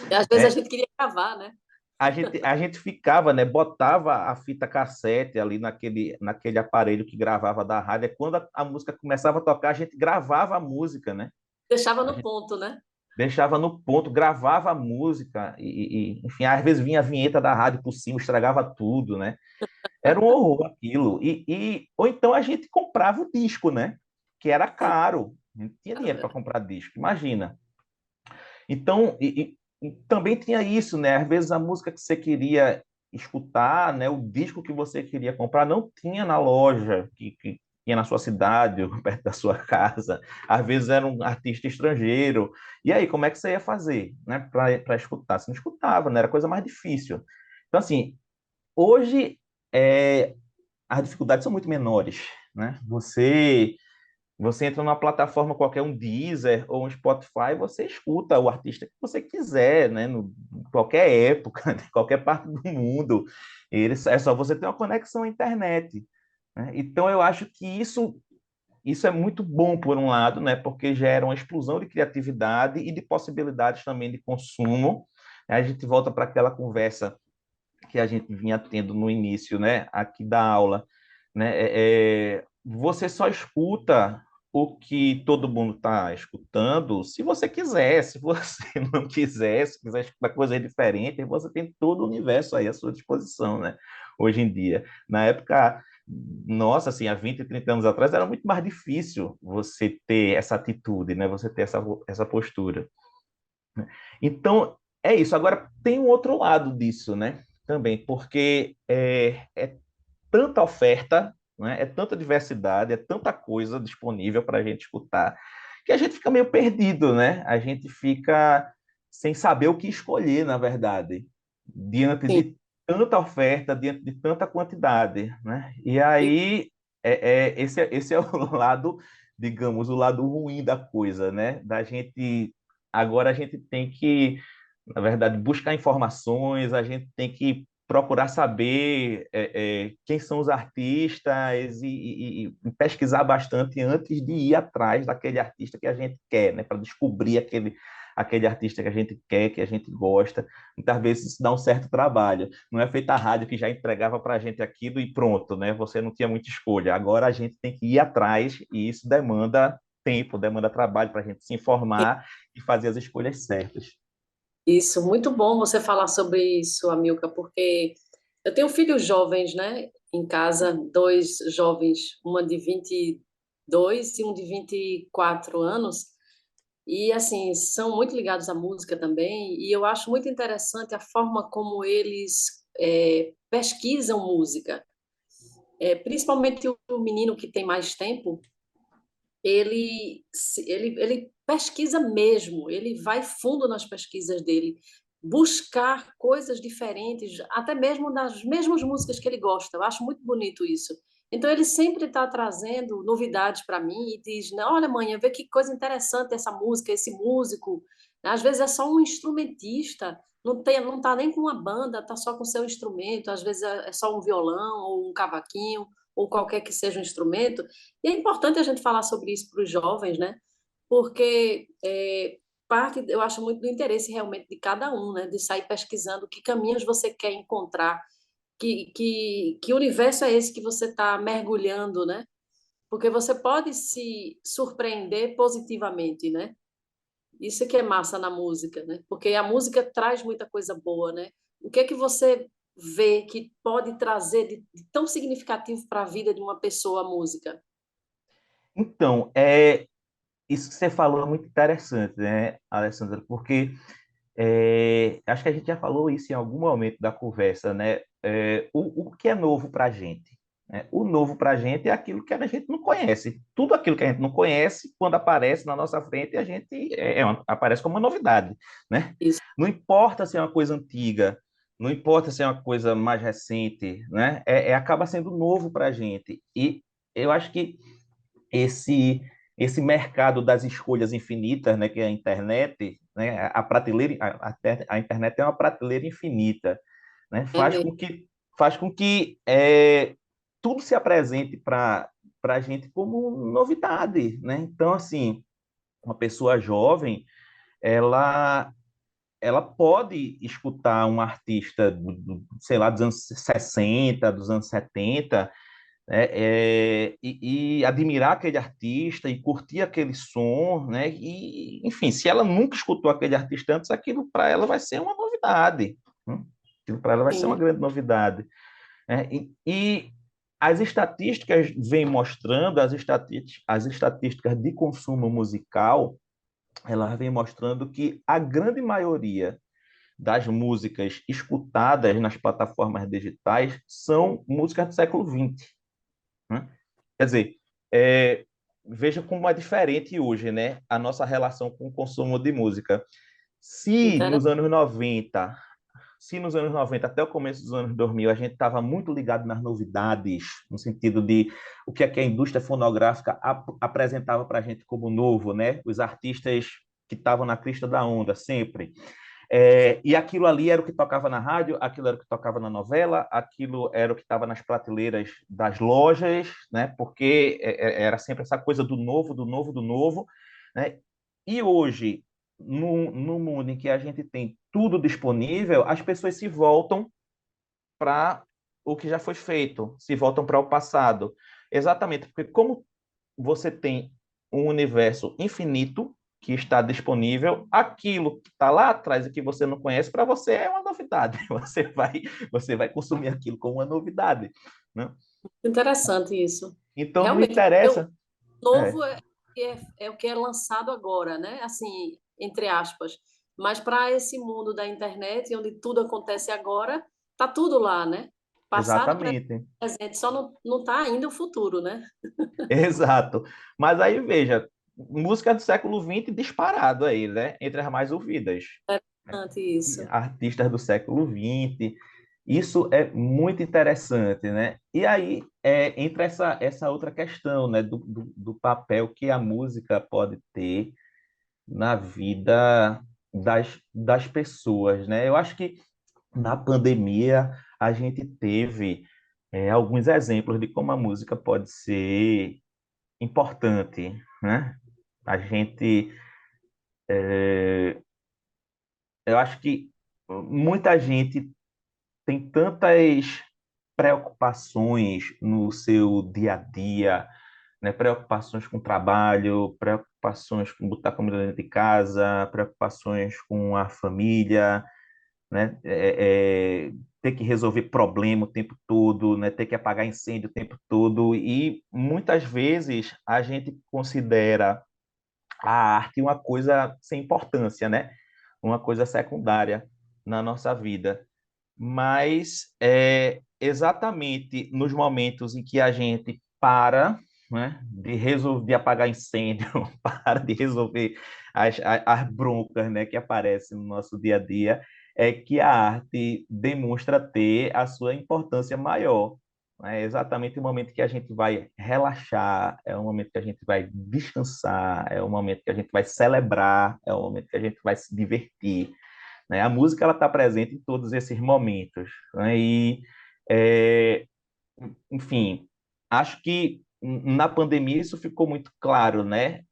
E às vezes a né? gente queria gravar, né? A gente ficava, né? Botava a fita cassete ali naquele aparelho que gravava da rádio. E quando a música começava a tocar, a gente gravava a música, né? Deixava A no gente ponto, né? deixava no ponto, gravava a música enfim, às vezes vinha a vinheta da rádio por cima, estragava tudo, né? Era um horror aquilo. Ou então a gente comprava o disco, né? Que era Sim, caro. Não tinha era dinheiro para verdade. comprar disco, imagina. Então, e também tinha isso, né? Às vezes a música que você queria escutar, né? O disco que você queria comprar não tinha na loja tinha na sua cidade, ou perto da sua casa, às vezes era um artista estrangeiro. E aí, como é que você ia fazer, né, para escutar? Você não escutava, né? Era a coisa mais difícil. Então, assim, hoje as dificuldades são muito menores, né? Você entra numa plataforma qualquer, um Deezer ou um Spotify, você escuta o artista que você quiser, né? Em qualquer época, em qualquer parte do mundo. É só você ter uma conexão à internet, né? Então, eu acho que isso é muito bom, por um lado, né? Porque gera uma explosão de criatividade e de possibilidades também de consumo. A gente volta para aquela conversa que a gente vinha tendo no início, né? Aqui da aula, né? Você só escuta o que todo mundo está escutando se você quiser. Se você não quiser, se quiser escutar coisa diferente, você tem todo o universo aí à sua disposição, né? Hoje em dia. Na época, nossa, assim, há 20, 30 anos atrás, era muito mais difícil você ter essa atitude, né? Você ter essa postura. Então, é isso. Agora, tem um outro lado disso, né? Também, porque é tanta oferta, né? É tanta diversidade, é tanta coisa disponível para a gente escutar, que a gente fica meio perdido, né? A gente fica sem saber o que escolher, na verdade, diante Sim. de tanta oferta, diante de tanta quantidade, né? E E- aí, esse é o lado, digamos, o lado ruim da coisa, né? Da gente, agora a gente tem que, na verdade, buscar informações, a gente tem que procurar saber quem são os artistas e pesquisar bastante antes de ir atrás daquele artista que a gente quer, né? Para descobrir aquele artista que a gente quer, que a gente gosta. Muitas vezes isso dá um certo trabalho. Não é feita a rádio que já entregava para a gente aquilo e pronto, né? Você não tinha muita escolha. Agora a gente tem que ir atrás e isso demanda tempo, demanda trabalho para a gente se informar e fazer as escolhas certas. Isso, muito bom você falar sobre isso, Amilca, porque eu tenho filhos jovens, né, em casa, dois jovens, uma de 22 e um de 24 anos, e assim, são muito ligados à música também, e eu acho muito interessante a forma como eles pesquisam música. Principalmente o menino que tem mais tempo, ele pesquisa mesmo, ele vai fundo nas pesquisas dele, buscar coisas diferentes, até mesmo das mesmas músicas que ele gosta. Eu acho muito bonito isso. Então ele sempre está trazendo novidades para mim e diz, né, olha, mãe, vê que coisa interessante essa música, esse músico. Às vezes é só um instrumentista, não tá nem com uma banda, tá só com seu instrumento. Às vezes é só um violão ou um cavaquinho ou qualquer que seja um instrumento. E é importante a gente falar sobre isso para os jovens, né? Porque parte, eu acho muito do interesse realmente de cada um, né? De sair pesquisando que caminhos você quer encontrar, que universo é esse que você está mergulhando, né? Porque você pode se surpreender positivamente, né? Isso é que é massa na música, né? Porque a música traz muita coisa boa, né? O que é que você vê que pode trazer de tão significativo para a vida de uma pessoa a música? Então, isso que você falou é muito interessante, né, Alessandra? Porque acho que a gente já falou isso em algum momento da conversa, né? O que é novo para a gente? Né? O novo para a gente é aquilo que a gente não conhece. Tudo aquilo que a gente não conhece, quando aparece na nossa frente, a gente aparece como uma novidade, né? Isso. Não importa se é uma coisa antiga, não importa se é uma coisa mais recente, né? Acaba sendo novo para a gente. E eu acho que esse esse mercado das escolhas infinitas, né, que é a internet, né, a prateleira, a internet é uma prateleira infinita, né, É mesmo. faz com que tudo se apresente para a gente como novidade, né? Então, assim, uma pessoa jovem, ela ela pode escutar um artista, sei lá, dos anos 60, dos anos 70, né? E admirar aquele artista e curtir aquele som, né? E, enfim, se ela nunca escutou aquele artista antes, aquilo para ela vai ser uma novidade, né? Aquilo para ela vai ser uma Sim, grande novidade, né? E as estatísticas vêm mostrando, as estatísticas de consumo musical, elas vêm mostrando que a grande maioria das músicas escutadas nas plataformas digitais são músicas do século XX, né? Quer dizer, veja como é diferente hoje, né, a nossa relação com o consumo de música. Se Interessante. nos anos 90 se nos anos 90 até o começo dos anos 2000 a gente estava muito ligado nas novidades, no sentido de o que, é que a indústria fonográfica apresentava para a gente como novo, né? Os artistas que estavam na crista da onda sempre. E aquilo ali era o que tocava na rádio, aquilo era o que tocava na novela, aquilo era o que estava nas prateleiras das lojas, né? Porque era sempre essa coisa do novo, do novo, do novo, né? E hoje, no mundo em que a gente tem tudo disponível, as pessoas se voltam para o que já foi feito, se voltam para o passado. Exatamente, porque como você tem um universo infinito que está disponível, aquilo que está lá atrás e que você não conhece, para você é uma novidade. Você vai consumir aquilo como uma novidade, né? Interessante isso. Então não Realmente, interessa. É, novo é o que é lançado agora, né? Assim, entre aspas. Mas para esse mundo da internet, onde tudo acontece agora, tá tudo lá, né? Passado, exatamente. presente, só não tá ainda o futuro, né? Exato. Mas aí veja, música do século XX disparado aí, né? Entre as mais ouvidas. Interessante isso. Artistas do século XX. Isso é muito interessante, né? E aí entra essa outra questão, né? Do papel que a música pode ter na vida das pessoas, né? Eu acho que na pandemia a gente teve alguns exemplos de como a música pode ser importante, né? A gente, eu acho que muita gente tem tantas preocupações no seu dia a dia, né? Preocupações com o trabalho, preocupações com botar comida dentro de casa, preocupações com a família, né? Ter que resolver problema o tempo todo, né? Ter que apagar incêndio o tempo todo e muitas vezes a gente considera a arte uma coisa sem importância, né? Uma coisa secundária na nossa vida. Mas é exatamente nos momentos em que a gente para, né, de apagar incêndio, para de resolver as broncas, né, que aparecem no nosso dia a dia, é que a arte demonstra ter a sua importância maior. É exatamente o momento que a gente vai relaxar, é o momento que a gente vai descansar, é o momento que a gente vai celebrar, é o momento que a gente vai se divertir, né? A música ela está presente em todos esses momentos, né? É, enfim, acho que na pandemia isso ficou muito claro, né?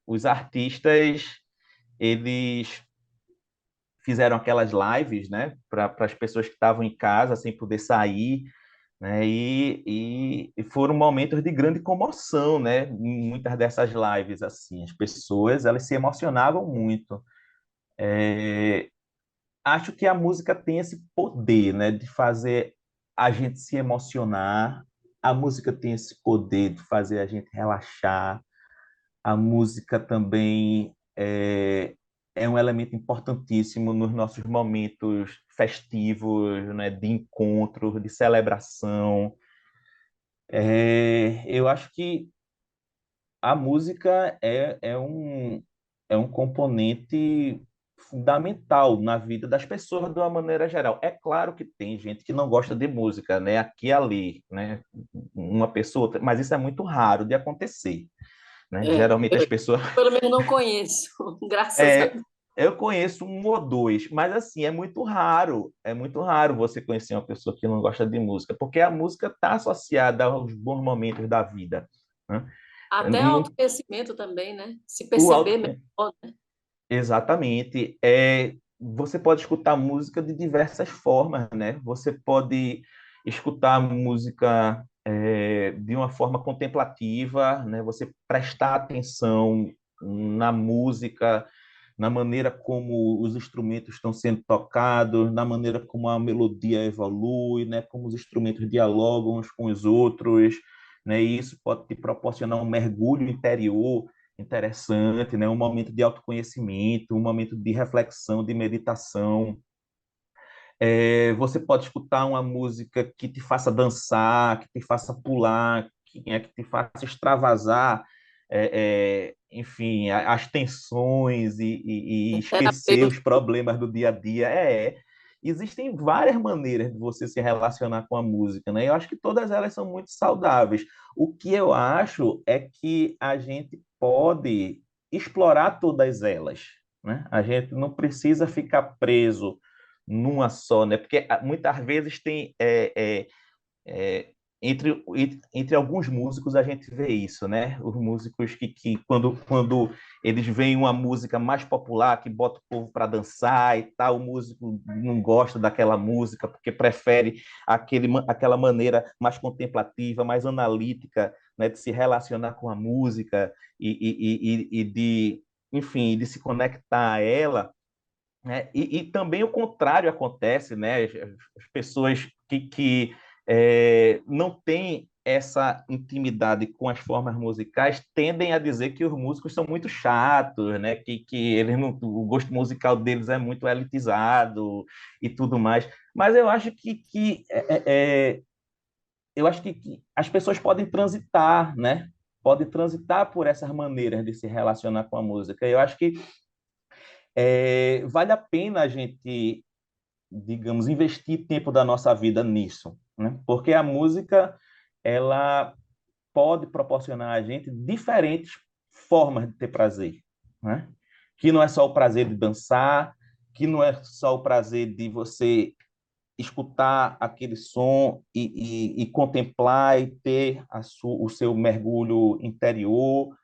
Os artistas eles fizeram aquelas lives, né? Para as pessoas que estavam em casa sem poder sair, né? E foram momentos de grande comoção, né? Em muitas dessas lives assim, as pessoas elas se emocionavam muito. Acho que a música tem esse poder, né, de fazer a gente se emocionar. A música tem esse poder de fazer a gente relaxar. A música também é um elemento importantíssimo nos nossos momentos festivos, né, de encontro, de celebração. Eu acho que a música é um componente fundamental na vida das pessoas de uma maneira geral. É claro que tem gente que não gosta de música, né? Aqui e ali, né? Uma pessoa, mas isso é muito raro de acontecer, né? É, Geralmente as pessoas pelo menos não conheço, graças a é, Deus. eu conheço um ou dois, mas assim, é muito raro você conhecer uma pessoa que não gosta de música, porque a música está associada aos bons momentos da vida, né? Até Não- autoconhecimento também, né? Se o perceber auto, melhor, né? exatamente. Você pode escutar música de diversas formas, né? Você pode escutar música de uma forma contemplativa, né? Você prestar atenção na música, na maneira como os instrumentos estão sendo tocados, na maneira como a melodia evolui, né? Como os instrumentos dialogam uns com os outros, né? E isso pode te proporcionar um mergulho interior interessante, né? Um momento de autoconhecimento, um momento de reflexão, de meditação. Você pode escutar uma música que te faça dançar, que te faça pular, que te faça extravasar, enfim, as tensões e esquecer Terapeuta. os problemas do dia a dia. Existem várias maneiras de você se relacionar com a música, né? Eu acho que todas elas são muito saudáveis. O que eu acho é que a gente pode explorar todas elas, né? A gente não precisa ficar preso numa só, né? Porque muitas vezes tem é, entre alguns músicos a gente vê isso, né? Os músicos que quando eles veem uma música mais popular que bota o povo para dançar e tal, o músico não gosta daquela música porque prefere aquela maneira mais contemplativa, mais analítica, né, de se relacionar com a música e de, enfim, de se conectar a ela, né? E também o contrário acontece, né? As pessoas que não têm essa intimidade com as formas musicais tendem a dizer que os músicos são muito chatos, né? Que eles não, o gosto musical deles é muito elitizado e tudo mais. Mas eu acho que as pessoas podem transitar, né? Podem transitar por essas maneiras de se relacionar com a música. Eu acho que vale a pena a gente, digamos, investir tempo da nossa vida nisso, né? Porque a música, ela pode proporcionar a gente diferentes formas de ter prazer, né? Que não é só o prazer de dançar, que não é só o prazer de você escutar aquele som e contemplar e ter o seu mergulho interior,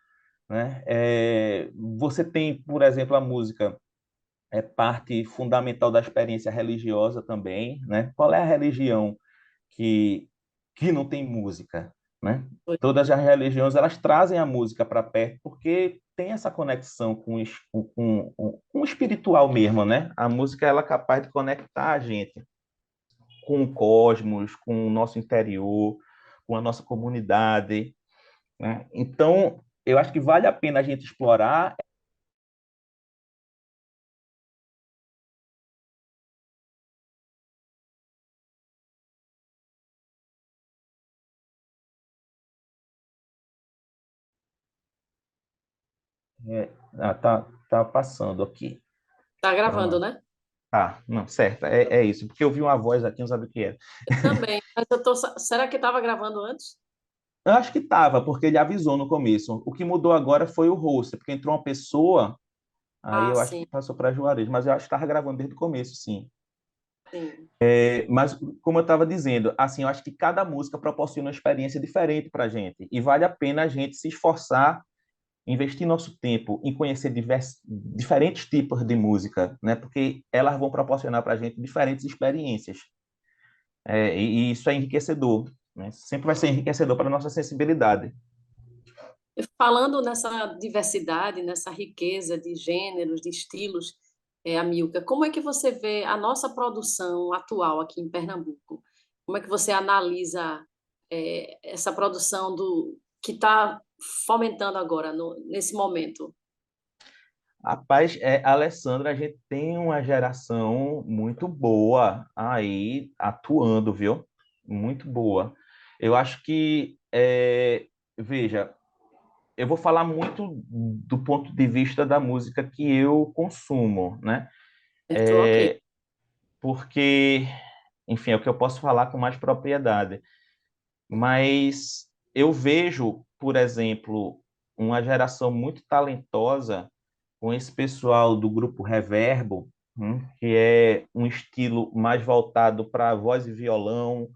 né? Você tem, por exemplo, a música é parte fundamental da experiência religiosa também, né? Qual é a religião que não tem música, né? Todas as religiões elas trazem a música para perto porque tem essa conexão com o espiritual mesmo, né? A música ela é capaz de conectar a gente com o cosmos, com o nosso interior, com a nossa comunidade, né? Então, eu acho que vale a pena a gente explorar. Tá passando aqui. Tá gravando, Pronto. né? Não, certo, é isso, porque eu vi uma voz aqui, não sabia o que era. Eu também. Mas será que estava gravando antes? Eu acho que estava, porque ele avisou no começo. O que mudou agora foi o host, porque entrou uma pessoa, aí Ah, eu acho que sim, passou para Juarez, mas eu acho que estava gravando desde o começo, sim. sim. Mas, como eu estava dizendo, assim, eu acho que cada música proporciona uma experiência diferente para a gente, e vale a pena a gente se esforçar, investir nosso tempo em conhecer diferentes tipos de música, né? Porque elas vão proporcionar para a gente diferentes experiências. E isso é enriquecedor, né? Sempre vai ser enriquecedor para a nossa sensibilidade. E falando nessa diversidade, nessa riqueza de gêneros, de estilos, Amilca, como é que você vê a nossa produção atual aqui em Pernambuco? Como é que você analisa, essa produção que está fomentando agora, nesse momento? Rapaz, Alessandra, a gente tem uma geração muito boa aí atuando, viu? Muito boa. Eu acho que, veja, eu vou falar muito do ponto de vista da música que eu consumo, né? Certo? Ok. Porque, enfim, é o que eu posso falar com mais propriedade. Mas eu vejo, por exemplo, uma geração muito talentosa com esse pessoal do grupo Reverbo, que é um estilo mais voltado para voz e violão,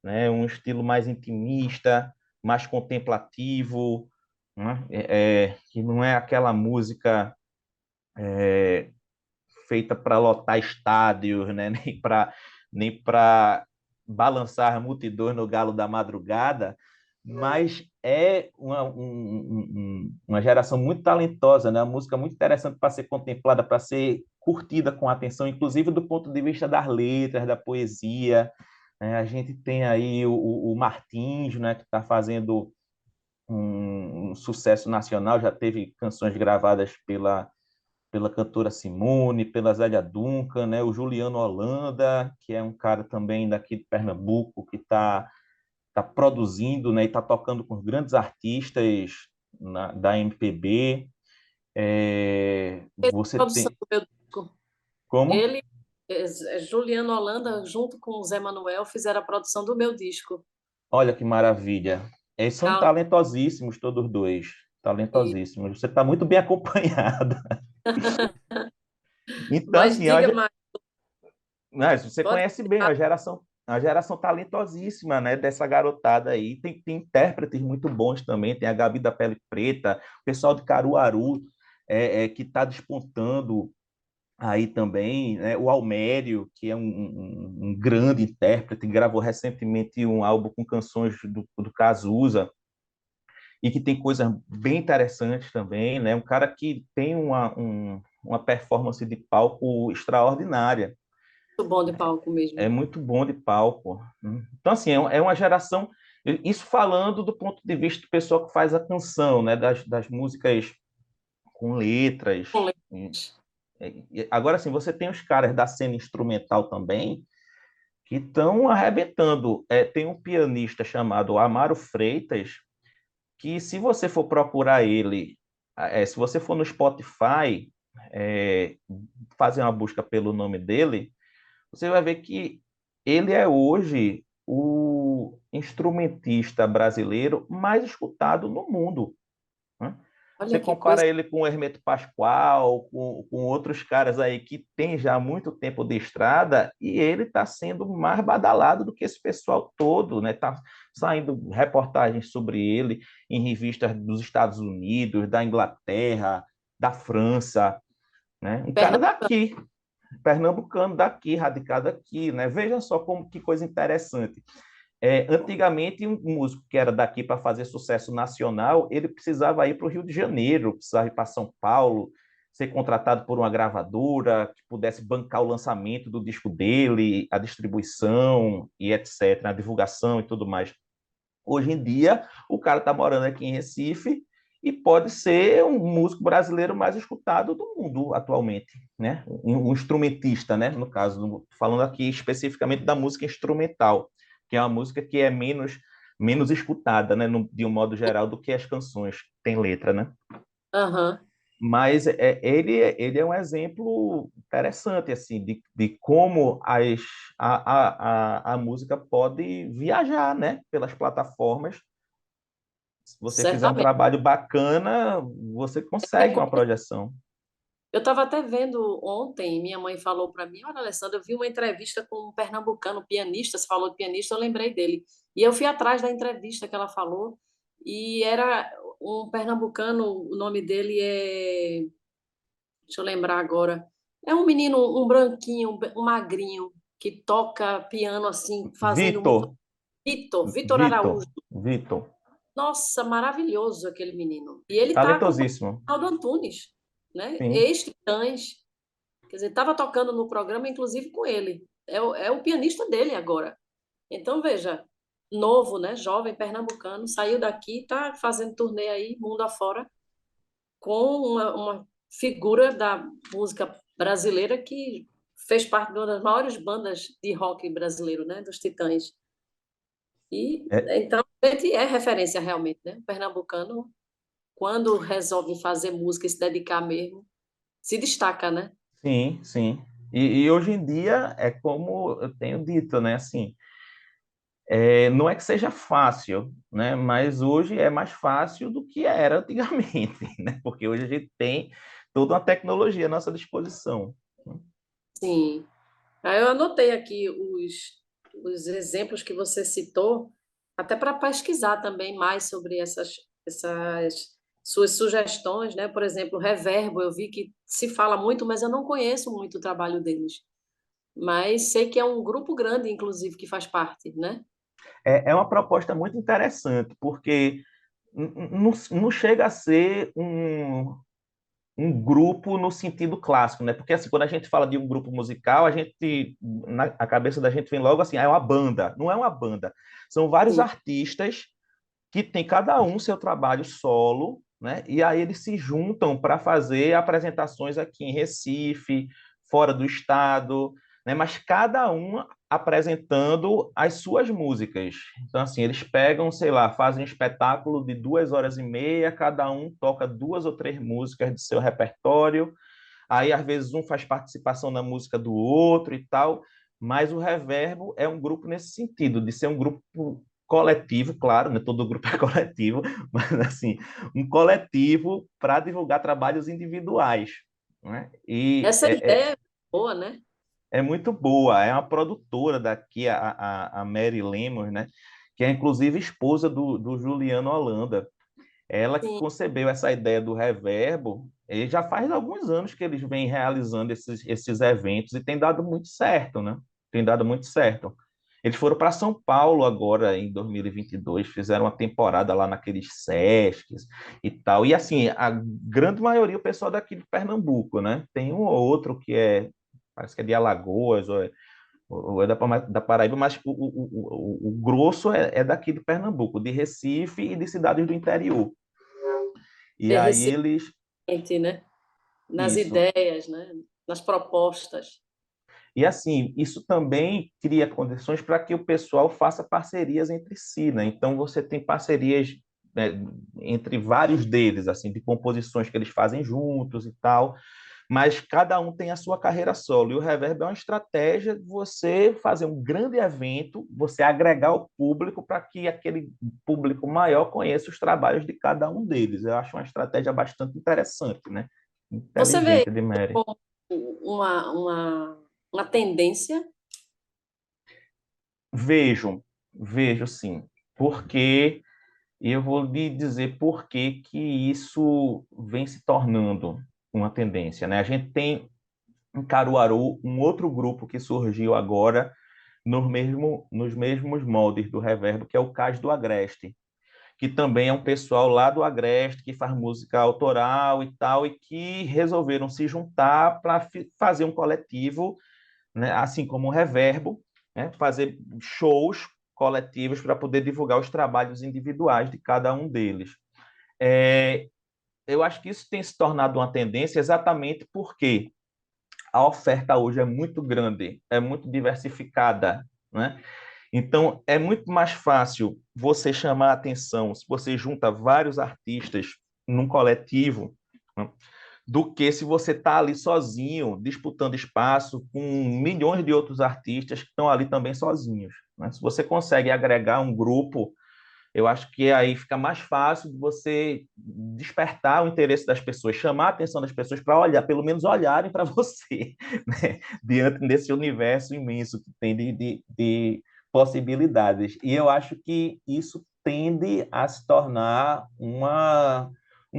né? Um estilo mais intimista, mais contemplativo, né? Que não é aquela música feita para lotar estádios, né? Nem para balançar multidões no galo da madrugada, mas é uma geração muito talentosa, né? Uma música muito interessante para ser contemplada, para ser curtida com atenção, inclusive do ponto de vista das letras, da poesia, né? A gente tem aí o Martins, né? Que está fazendo um sucesso nacional, já teve canções gravadas pela cantora Simone, pela Zélia Duncan, né? O Juliano Holanda, que é um cara também daqui de Pernambuco, que está tá produzindo, né, e está tocando com grandes artistas da MPB. Você Produção tem... do meu disco. Como? Ele, Juliano Holanda, junto com o Zé Manuel, fizeram a produção do meu disco. Olha que maravilha. São Ah, talentosíssimos todos dois. e- Talentosíssimos. Você está muito bem acompanhada. Então, Mas assim, diga mais, mas você pode conhece bem a geração talentosíssima, né, dessa garotada aí. Tem intérpretes muito bons também. Tem a Gabi da Pele Preta, o pessoal de Caruaru, que está despontando aí também, né? O Almério, que é um grande intérprete, gravou recentemente um álbum com canções do Cazuza, e que tem coisas bem interessantes também, né? Um cara que tem uma performance de palco extraordinária, muito bom de palco é mesmo. muito bom de palco. Então, assim, é uma geração... Isso falando do ponto de vista do pessoal que faz a canção, né? Das músicas com letras. Com Agora, assim, você tem os caras da cena instrumental também, que estão arrebentando. Tem um pianista chamado Amaro Freitas, que se você for procurar ele, se você for no Spotify, é, fazer uma busca pelo nome dele, você vai ver que ele é hoje o instrumentista brasileiro mais escutado no mundo, né? Você Olha que coisa. compara ele com o Hermeto Pascoal, com outros caras aí que tem já muito tempo de estrada, e ele está sendo mais badalado do que esse pessoal todo, né? Tá saindo reportagens sobre ele em revistas dos Estados Unidos, da Inglaterra, da França, né? Um cara Pernambucano. daqui, pernambucano daqui, radicado aqui, né? Veja só como que coisa interessante. Antigamente, um músico que era daqui para fazer sucesso nacional, ele precisava ir para o Rio de Janeiro, precisava ir para São Paulo, ser contratado por uma gravadora que pudesse bancar o lançamento do disco dele, a distribuição e etc., a divulgação e tudo mais. Hoje em dia, o cara está morando aqui em Recife e pode ser um músico brasileiro mais escutado do mundo atualmente, né? Um instrumentista, né? No caso, falando aqui especificamente da música instrumental, que é uma música que é menos escutada, né? De um modo geral, do que as canções que têm letra, né? Aham. Mas ele é um exemplo interessante assim de como a música pode viajar, né? Pelas plataformas. Se você fizer um Certamente. trabalho bacana, você É consegue uma porque projeção. eu estava até vendo ontem, minha mãe falou para mim, olha, Alessandra, eu vi uma entrevista com um pernambucano, um pianista, você falou de pianista, eu lembrei dele. E eu fui atrás da entrevista que ela falou, e era um pernambucano, o nome dele é, deixa eu lembrar agora, é um menino, um branquinho, um magrinho, que toca piano assim, fazendo muito. Vitor, Vitor Araújo. Vitor, Vitor, Nossa, maravilhoso aquele menino. E ele tá com o talentosíssimo. Ronaldo Antunes, né? Sim. Ex-Titãs. Quer dizer, estava tocando no programa, inclusive com ele. É o pianista dele agora. Então, veja, novo, né? Jovem, pernambucano, saiu daqui, está fazendo turnê aí, mundo afora, com uma figura da música brasileira que fez parte de uma das maiores bandas de rock brasileiro, né? Dos Titãs. E, É, então, ele é referência realmente, né? O pernambucano, quando resolve fazer música e se dedicar mesmo, se destaca, né? sim, sim. E hoje em dia é como eu tenho dito, né? Assim, não é que seja fácil, né? Mas hoje é mais fácil do que era antigamente, né? Porque hoje a gente tem toda uma tecnologia à nossa disposição. Sim. Aí eu anotei aqui os exemplos que você citou, até para pesquisar também mais sobre essas suas sugestões, né? Por exemplo, o Reverbo, eu vi que se fala muito, mas eu não conheço muito o trabalho deles. Mas sei que é um grupo grande, inclusive, que faz parte, né? É uma proposta muito interessante, porque não chega a ser um grupo no sentido clássico, né? Porque assim, quando a gente fala de um grupo musical, a cabeça da gente vem logo assim, é uma banda. Não é uma banda. São vários Sim, artistas que tem cada um seu trabalho solo, né? E aí eles se juntam para fazer apresentações aqui em Recife, fora do estado, né? Mas cada um apresentando as suas músicas. Então, assim, eles pegam, sei lá, fazem um espetáculo de 2 horas e meia, cada um toca 2 ou 3 músicas de seu repertório, aí às vezes um faz participação na música do outro e tal, mas o Reverbo é um grupo nesse sentido, de ser um grupo coletivo, claro, né? Todo grupo é coletivo, mas assim, um coletivo para divulgar trabalhos individuais, né? E Essa ideia é boa, né? é muito boa. É uma produtora daqui, a Mary Lemos, né? Que é inclusive esposa do Juliano Holanda. Ela que Sim. concebeu essa ideia do Reverbo, e já faz alguns anos que eles vêm realizando esses eventos e tem dado muito certo, né? Tem dado muito certo. Eles foram para São Paulo agora em 2022, fizeram uma temporada lá naqueles Sescs e tal. E assim, a grande maioria o pessoal daqui de Pernambuco, né? Tem um ou outro que parece que é de Alagoas ou é da Paraíba, mas o grosso é daqui de Pernambuco, de Recife e de cidades do interior. E Ser aí eles, resiliente, né? Nas isso. ideias, né? Nas propostas. E assim, isso também cria condições para que o pessoal faça parcerias entre si, né? Então você tem parcerias, né, entre vários deles, assim, de composições que eles fazem juntos e tal, mas cada um tem a sua carreira solo. E o Reverb é uma estratégia de você fazer um grande evento, você agregar o público para que aquele público maior conheça os trabalhos de cada um deles. Eu acho uma estratégia bastante interessante, né? Você vê Inteligente de Mary. como uma, uma, uma tendência. Vejo, vejo sim, porque e eu vou lhe dizer por que que isso vem se tornando uma tendência, né? A gente tem em Caruaru um outro grupo que surgiu agora nos mesmos moldes do Reverbo, que é o Cais do Agreste, que também é um pessoal lá do Agreste que faz música autoral e tal, e que resolveram se juntar para fazer um coletivo, né, assim como o Reverbo, né, fazer shows coletivos para poder divulgar os trabalhos individuais de cada um deles. É, eu acho que isso tem se tornado uma tendência exatamente porque a oferta hoje é muito grande, é muito diversificada, né? Então, é muito mais fácil você chamar a atenção se você junta vários artistas num coletivo, né, do que se você está ali sozinho, disputando espaço com milhões de outros artistas que estão ali também sozinhos, né? Se você consegue agregar um grupo, eu acho que aí fica mais fácil de você despertar o interesse das pessoas, chamar a atenção das pessoas para olhar, pelo menos olharem para você, né? Diante desse universo imenso que tem de possibilidades. E eu acho que isso tende a se tornar uma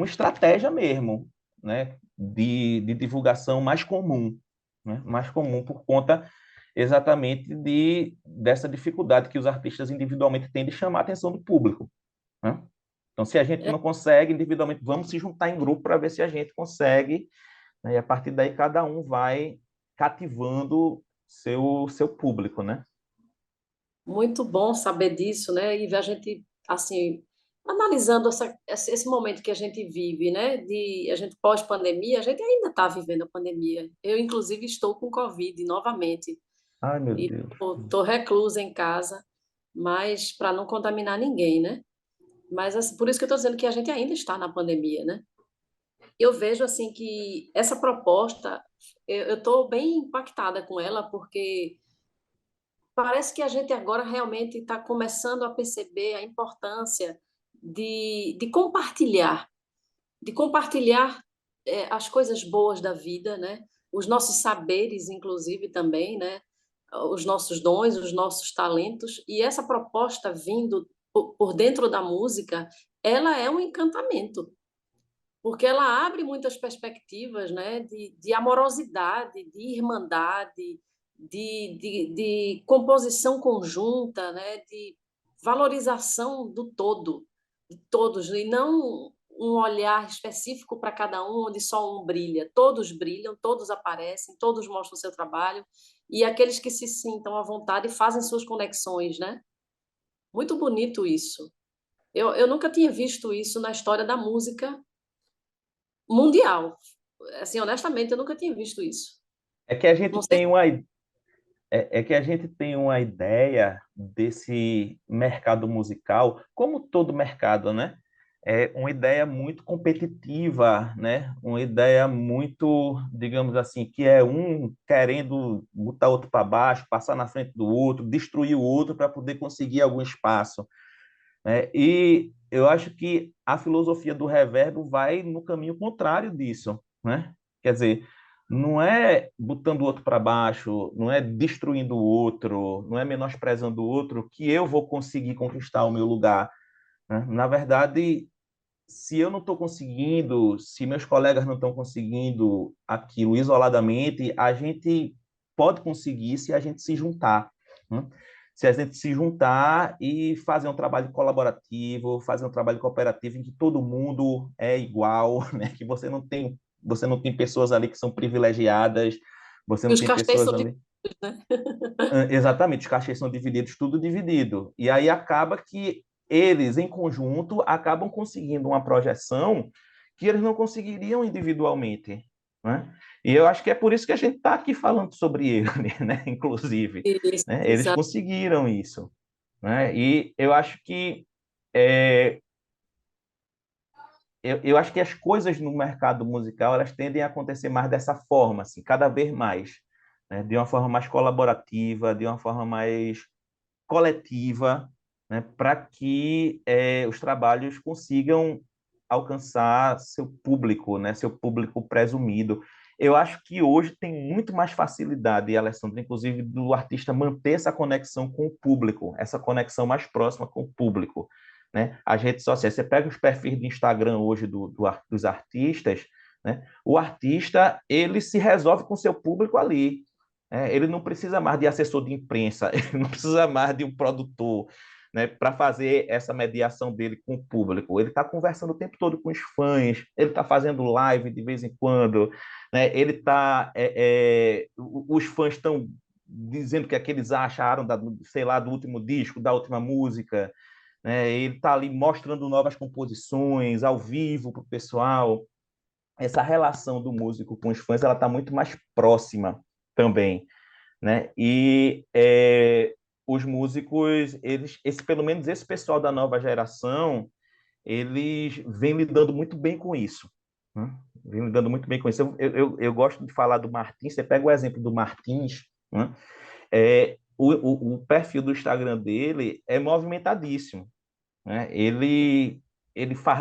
estratégia mesmo, né? De divulgação mais comum, né? Mais comum por conta exatamente dessa dificuldade que os artistas individualmente têm de chamar a atenção do público, né? Então, se a gente É não consegue individualmente, vamos se juntar em grupo para ver se a gente consegue, né? E a partir daí cada um vai cativando seu público, né? muito bom saber disso, né? E ver a gente, assim, analisando esse momento que a gente vive, né? De a gente pós-pandemia, a gente ainda está vivendo a pandemia. Eu, inclusive, estou com Covid novamente Ai, meu e Deus. estou reclusa em casa, mas para não contaminar ninguém, né? Mas assim, por isso que eu estou dizendo que a gente ainda está na pandemia, né? Eu vejo assim que essa proposta, eu estou bem impactada com ela, porque parece que a gente agora realmente está começando a perceber a importância de compartilhar as coisas boas da vida, né? Os nossos saberes, inclusive, também, né? Os nossos dons, os nossos talentos. E essa proposta vindo por dentro da música, ela é um encantamento, porque ela abre muitas perspectivas, né? De amorosidade, de irmandade, de composição conjunta, né? De valorização do todo, de todos, e não um olhar específico para cada um, onde só um brilha. Todos brilham, todos aparecem, todos mostram o seu trabalho, e aqueles que se sintam à vontade fazem suas conexões, né? Muito bonito isso. Eu nunca tinha visto isso na história da música mundial. Assim, honestamente, eu nunca tinha visto isso. É que a gente Não sei tem se... É que a gente tem uma ideia desse mercado musical, como todo mercado, né? É uma ideia muito competitiva, né? Uma ideia muito, digamos assim, que é um querendo botar outro para baixo, passar na frente do outro, destruir o outro para poder conseguir algum espaço, né? E eu acho que a filosofia do reverbo vai no caminho contrário disso, né? Quer dizer, não é botando o outro para baixo, não é destruindo o outro, não é menosprezando o outro que eu vou conseguir conquistar o meu lugar, né? Na verdade, se eu não estou conseguindo, se meus colegas não estão conseguindo aquilo isoladamente, a gente pode conseguir se a gente se juntar, né? Se a gente se juntar e fazer um trabalho colaborativo, fazer um trabalho cooperativo em que todo mundo é igual, né? Que você não tem pessoas ali que são privilegiadas, você E não os tem cachês pessoas são ali. divididos, né? Exatamente, os cachês são divididos, tudo dividido. E aí acaba que eles, em conjunto, acabam conseguindo uma projeção que eles não conseguiriam individualmente, né? E eu acho que é por isso que a gente está aqui falando sobre ele, né? Inclusive, Isso, né? Eles exato. conseguiram isso, né? E eu acho que é, eu acho que as coisas no mercado musical elas tendem a acontecer mais dessa forma, assim, cada vez mais, né? De uma forma mais colaborativa, de uma forma mais coletiva, né, para que os trabalhos consigam alcançar seu público, né, seu público presumido. Eu acho que hoje tem muito mais facilidade, Alessandro, inclusive, do artista manter essa conexão com o público, essa conexão mais próxima com o público, né? As redes sociais, você pega os perfis de Instagram hoje dos artistas, né? O artista, ele se resolve com seu público ali. Ele não precisa mais de assessor de imprensa, ele não precisa mais de um produtor, né, para fazer essa mediação dele com o público. Ele está conversando o tempo todo com os fãs, ele está fazendo live de vez em quando, né, ele está, os fãs estão dizendo o que é que eles acharam sei lá, do último disco, da última música, né, ele está ali mostrando novas composições ao vivo para o pessoal. Essa relação do músico com os fãs ela está muito mais próxima também, né? E os músicos, pelo menos esse pessoal da nova geração, eles vêm lidando muito bem com isso, né? Vêm lidando muito bem com isso. Eu gosto de falar do Martins. Você pega o exemplo do Martins, né? O perfil do Instagram dele é movimentadíssimo, né? Ele faz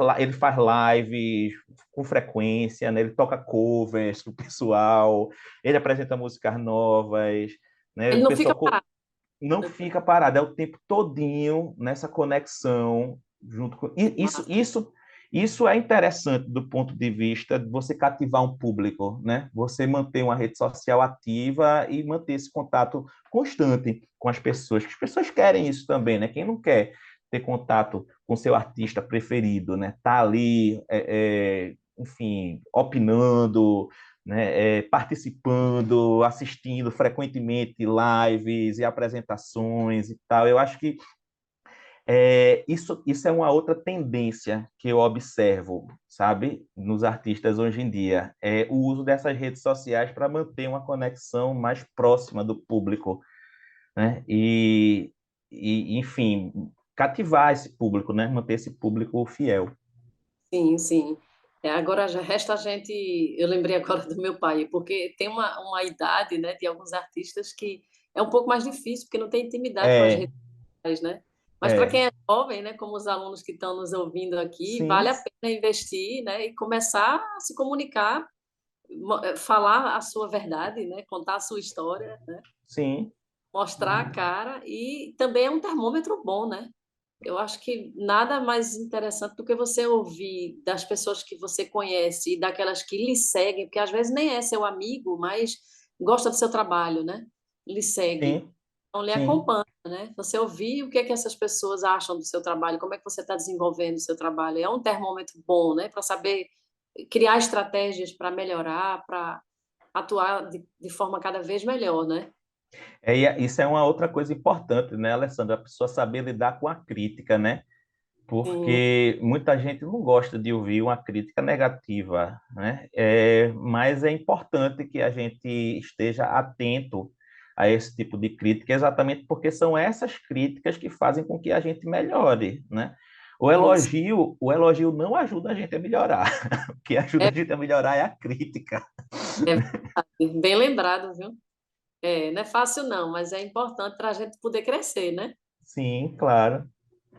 lives com frequência, né? Ele toca covers do pessoal, ele apresenta músicas novas, né? Ele O não fica pessoal parado. não fica parado, é o tempo todinho nessa conexão junto com isso é interessante do ponto de vista de você cativar um público, né? Você manter uma rede social ativa e manter esse contato constante com as pessoas, que as pessoas querem isso também, né? Quem não quer ter contato com seu artista preferido, né? Tá ali, enfim, opinando, né, participando, assistindo frequentemente lives e apresentações e tal. Eu acho que isso é uma outra tendência que eu observo, sabe, nos artistas hoje em dia, é o uso dessas redes sociais para manter uma conexão mais próxima do público, né? Enfim, cativar esse público, né? Manter esse público fiel. Sim, sim. Agora já resta a gente. Eu lembrei agora do meu pai, porque tem uma idade, né, de alguns artistas que é um pouco mais difícil, porque não tem intimidade com as É, redes sociais, né? Mas para é, quem é jovem, né, como os alunos que estão nos ouvindo aqui, vale sim, a pena investir, né, e começar a se comunicar, falar a sua verdade, né, contar a sua história, né, sim, mostrar a cara e também é um termômetro bom, né? Eu acho que nada mais interessante do que você ouvir das pessoas que você conhece e daquelas que lhe seguem, porque às vezes nem é seu amigo, mas gosta do seu trabalho, né? Lhe segue, sim, então lhe sim. acompanha, né? Você ouvir o que é que essas pessoas acham do seu trabalho, como é que você está desenvolvendo o seu trabalho. É um termômetro bom, né? Para saber criar estratégias para melhorar, para atuar de forma cada vez melhor, né? Isso é uma outra coisa importante, né, Alessandra? A pessoa saber lidar com a crítica, né? Sim, Porque muita gente não gosta de ouvir uma crítica negativa, né? Mas é importante que a gente esteja atento a esse tipo de crítica, exatamente porque são essas críticas que fazem com que a gente melhore, né? Isso. O elogio não ajuda a gente a melhorar. O que ajuda É, a gente a melhorar é a crítica. é verdade. Bem lembrado, viu? Não é fácil não, mas é importante para a gente poder crescer, né? Sim, claro.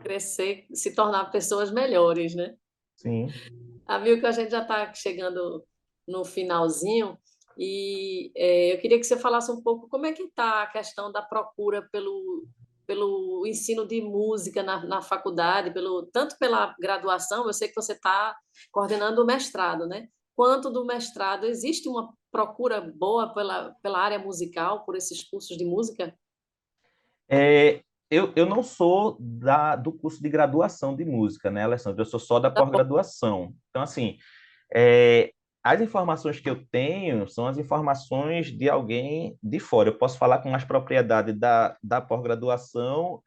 Crescer, se tornar pessoas melhores, né? Sim. Amigo, que a gente já está chegando no finalzinho e eu queria que você falasse um pouco como é que está a questão da procura pelo ensino de música na faculdade, tanto pela graduação, eu sei que você está coordenando o mestrado, né? Quanto do mestrado, existe uma procura boa pela área musical, por esses cursos de música? É, eu não sou do curso de graduação de música, né, Alessandro? Eu sou só da Tá bom. pós-graduação. Então, assim, é, as informações que eu tenho são as informações de alguém de fora. Eu posso falar com mais propriedade da pós-graduação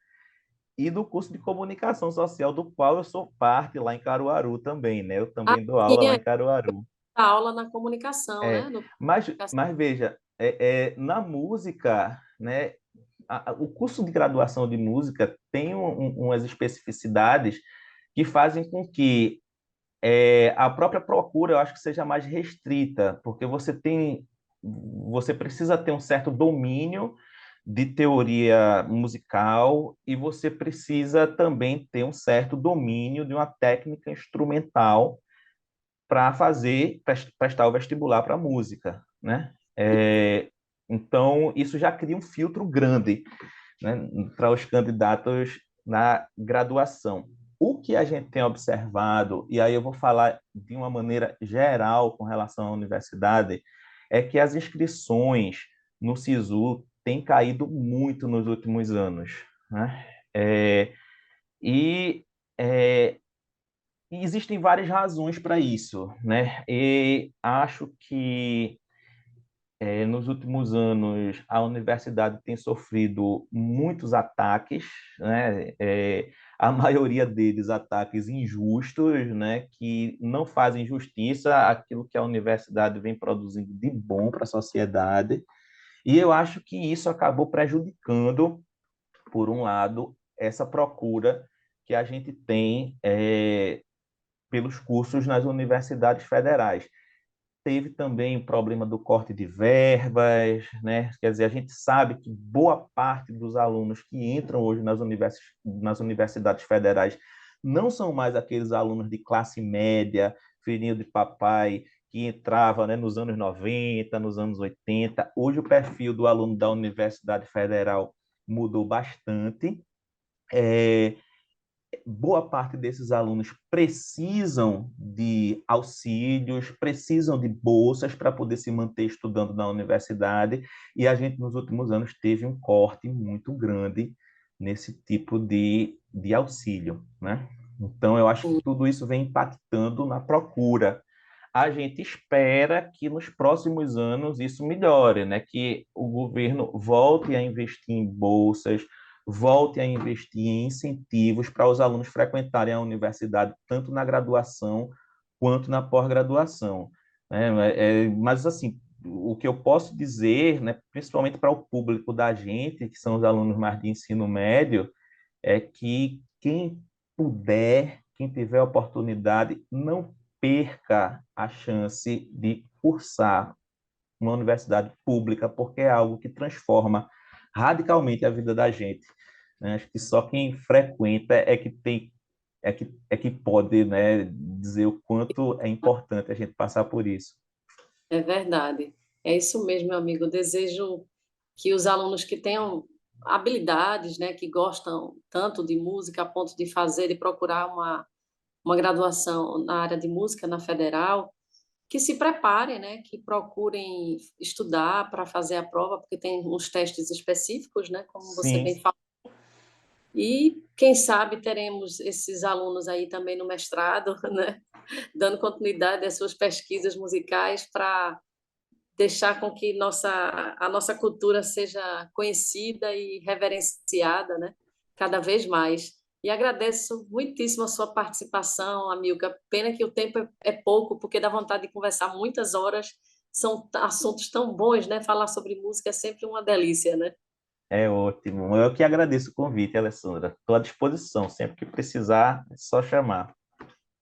e do curso de comunicação social, do qual eu sou parte lá em Caruaru também, né? Eu Ah, também dou sim, aula lá em Caruaru. a aula na comunicação, É, né? No mas veja, na música, né? O curso de graduação de música tem umas especificidades que fazem com que a própria procura, eu acho que seja mais restrita, porque você precisa ter um certo domínio de teoria musical e você precisa também ter um certo domínio de uma técnica instrumental para prestar o vestibular para música, né? Então, isso já cria um filtro grande, né, para os candidatos na graduação. O que a gente tem observado, e aí eu vou falar de uma maneira geral com relação à universidade, é que as inscrições no SISU têm caído muito nos últimos anos, né? E é, e existem várias razões para isso, né? E acho que nos últimos anos, a universidade tem sofrido muitos ataques, né? A maioria deles ataques injustos, né? Que não fazem justiça àquilo que a universidade vem produzindo de bom para a sociedade. E eu acho que isso acabou prejudicando, por um lado, essa procura que a gente tem pelos cursos nas universidades federais. Teve também o problema do corte de verbas, né? Quer dizer, a gente sabe que boa parte dos alunos que entram hoje nas universidades federais não são mais aqueles alunos de classe média, filhinho de papai, que entrava, né, nos anos 90, nos anos 80. Hoje o perfil do aluno da Universidade Federal mudou bastante. É, Boa parte desses alunos precisam de auxílios, precisam de bolsas para poder se manter estudando na universidade, e a gente, nos últimos anos, teve um corte muito grande nesse tipo de auxílio, né? Então, eu acho que tudo isso vem impactando na procura. A gente espera que nos próximos anos isso melhore, né? Que o governo volte a investir em bolsas, volte a investir em incentivos para os alunos frequentarem a universidade, tanto na graduação quanto na pós-graduação, né? Mas, assim, o que eu posso dizer, né, principalmente para o público da gente, que são os alunos mais de ensino médio, é que quem puder, quem tiver oportunidade, não perca a chance de cursar uma universidade pública, porque é algo que transforma radicalmente a vida da gente, né? Acho que só quem frequenta é que pode, né, dizer o quanto é importante a gente passar por isso. É verdade. É isso mesmo, meu amigo. Eu desejo que os alunos que tenham habilidades, né, que gostam tanto de música a ponto de fazer e procurar uma graduação na área de música na Federal, que se preparem, né, que procurem estudar para fazer a prova, porque tem uns testes específicos, né, como você bem Sim, falou. E quem sabe teremos esses alunos aí também no mestrado, né, dando continuidade às suas pesquisas musicais para deixar com que a nossa cultura seja conhecida e reverenciada, né? Cada vez mais. E agradeço muitíssimo a sua participação, Amilca. Pena que o tempo é pouco, porque dá vontade de conversar muitas horas, são assuntos tão bons, né? Falar sobre música é sempre uma delícia, né? É ótimo. Eu que agradeço o convite, Alessandra. Estou à disposição. Sempre que precisar, é só chamar.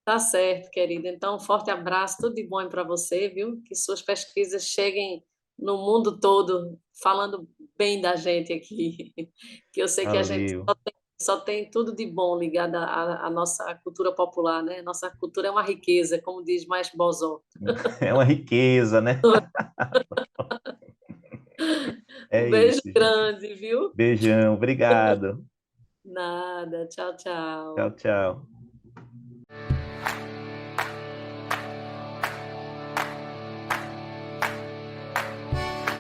Tá certo, querida. Então, um forte abraço, tudo de bom para você, viu? Que suas pesquisas cheguem no mundo todo, falando bem da gente aqui. Que eu sei que a gente Valeu. só tem tudo de bom ligado à nossa cultura popular, né? Nossa cultura é uma riqueza, como diz mais Bozó. É uma riqueza, né? Um É beijo isso, gente. grande, viu? Beijão. Obrigado. Nada. Tchau, Tchau, tchau. tchau.